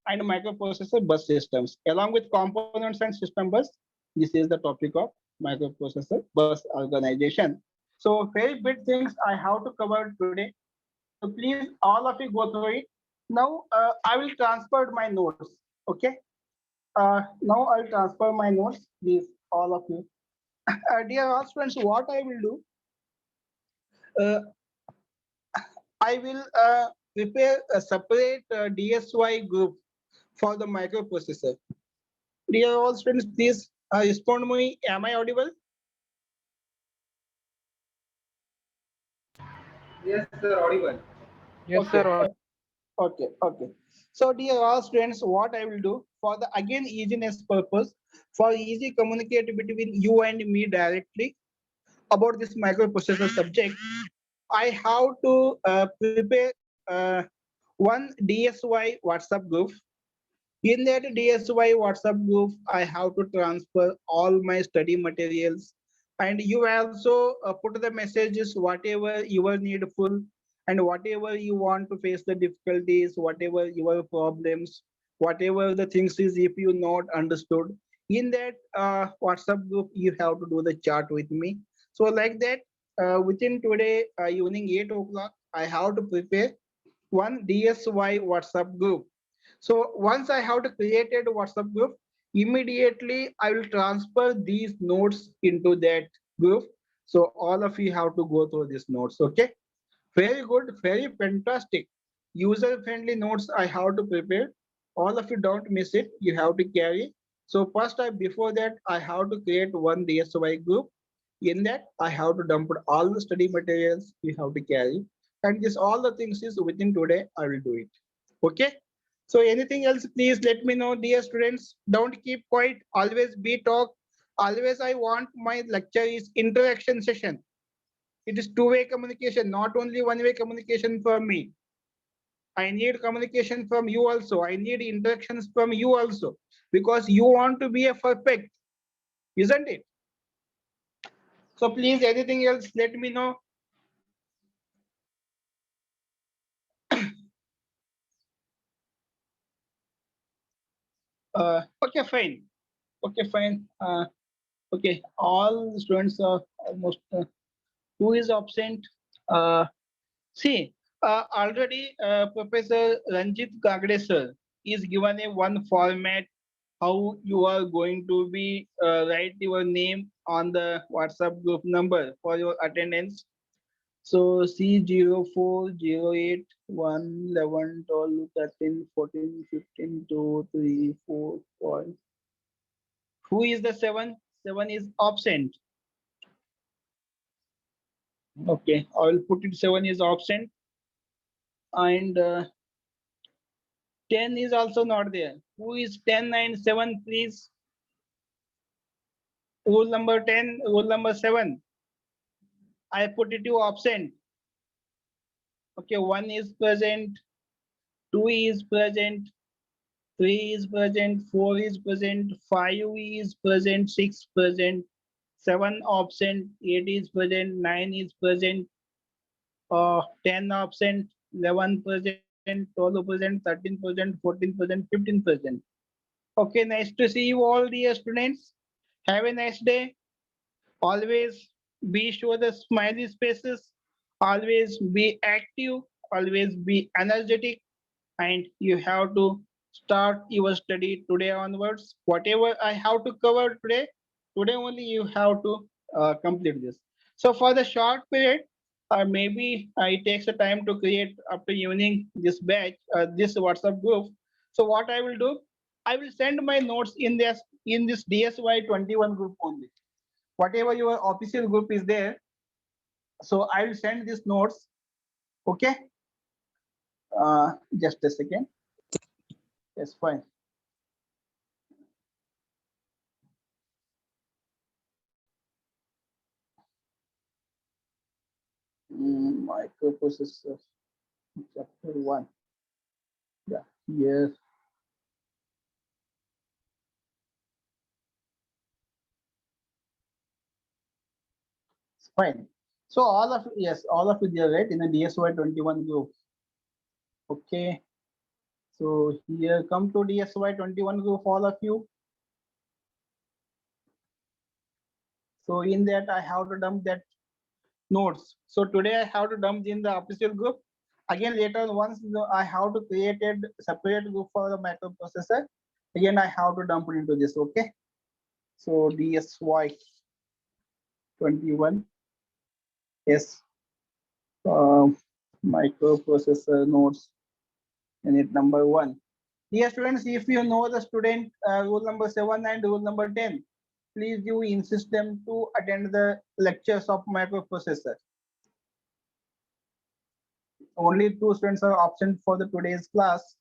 And microprocessor bus systems. Along with components and system bus, this is the topic of microprocessor bus organization. So very big things I have to cover today. So please, all of you go through it. Now I will transfer my notes. Okay. Now I'll transfer my notes. Please, all of you. Dear all students, what I will do, uh, I will prepare a separate DSY group for the microprocessor. Dear all students, please respond to me. Am I audible? Yes, sir, audible. Yes, Okay. sir. Okay. So dear all students, what I will do for the again easiness purpose, for easy communicate between you and me directly about this microprocessor subject, I have to prepare uh, one DSY WhatsApp group. In that DSY WhatsApp group, I have to transfer all my study materials, and you also put the messages whatever you are needful and whatever you want to face the difficulties, whatever your problems, whatever the things is if you not understood. In that WhatsApp group, you have to do the chat with me. So like that, within today evening 8 o'clock, I have to prepare one DSY WhatsApp group. So once I have to created WhatsApp group, immediately I will transfer these notes into that group. So all of you have to go through these notes. Okay. Very good, very fantastic. User-friendly notes I have to prepare. All of you don't miss it. You have to carry. So first, before that, I have to create one DSY group. In that, I have to dump all the study materials you have to carry. And this all the things is within today, I will do it. Okay. So anything else, please let me know, dear students. Don't keep quiet. Always be talk. Always I want my lecture is interaction session. It is two-way communication, not only one-way communication for me. I need communication from you also. I need interactions from you also, because you want to be a perfect, isn't it? So please, anything else, let me know. Okay, fine. Okay, fine. Okay, all the students are almost. Who is absent? Uh, See, already Professor Ranjit Kagde sir is given a one format how you are going to be write your name on the WhatsApp group number for your attendance. So C04, 08, 1, 11, 12, 13, 14, 15, 2, 3, 4, 5. Who is the 7? 7 is absent. Okay, I will put it 7 is absent, and 10 is also not there. Who is 10, 9, 7, please? Rule number 10, rule number 7. I put it to absent. Okay, 1 is present, 2 is present, 3 is present, 4 is present, 5 is present, 6 present, 7 absent, 8 is present, 9 is present, 10 absent, 11 present, 12 present, 13 present, 14 present, 15 present. Okay, nice to see you all, dear students. Have a nice day. Always be sure the smiley spaces. Always be active. Always be energetic. And you have to start your study today onwards. Whatever I have to cover today, today only you have to complete this. So for the short period, or maybe it takes a time to create up to evening this batch, this WhatsApp group. So what I will do, I will send my notes in this DSY 21 group only. Whatever your official group is there, so I will send these notes. Okay, just a second. Yes, fine. Microprocessor chapter 1. Yeah, yes, it's fine. So all of, yes, all of you there, right, in the DSY 21 group. Okay, so here come to DSY 21 group, all of you. So in that I have to dump that notes. So today I have to dump in the official group. Again later once I have to create a separate group for the microprocessor. Again I have to dump it into this. Okay. So DSY 21. Yes. Uh, Microprocessor nodes unit number 1. Dear students, if you know the student rule number 7 and rule number 10, please you insist them to attend the lectures of microprocessor. Only two students are absent for the today's class.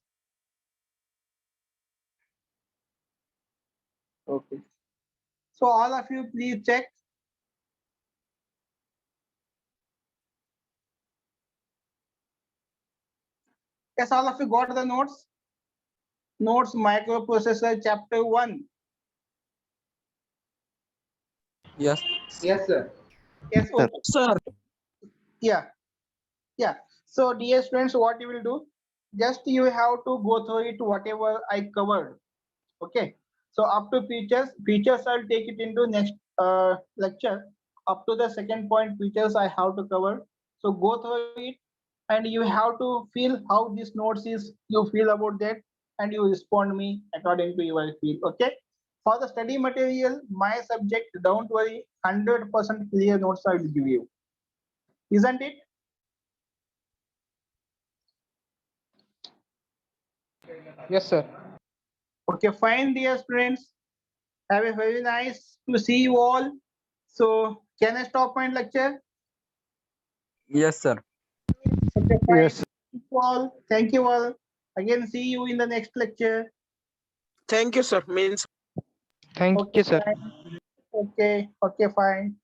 Okay. So all of you please check. Yes, all of you got the notes? Notes microprocessor chapter 1. Yes. Yes, sir. Yes, Sir. okay. Sir. Yeah, yeah. So dear students, what you will do? Just you have to go through it whatever I covered. Okay. So up to features I'll take it into next lecture. Up to the second point, features I have to cover. So go through it, and you have to feel how this notes is you feel about that, and you respond me according to your feel. Okay. For the study material, my subject, don't worry, 100% clear notes I will give you. Isn't it? Yes, sir. Okay, fine, dear students. Have a very nice to see you all. So can I stop my lecture? Yes, sir. Okay, fine. Yes. Thank you all. Thank you all. Again, see you in the next lecture. Thank you, sir. Means Thank Okay, you, sir. fine. Okay, fine.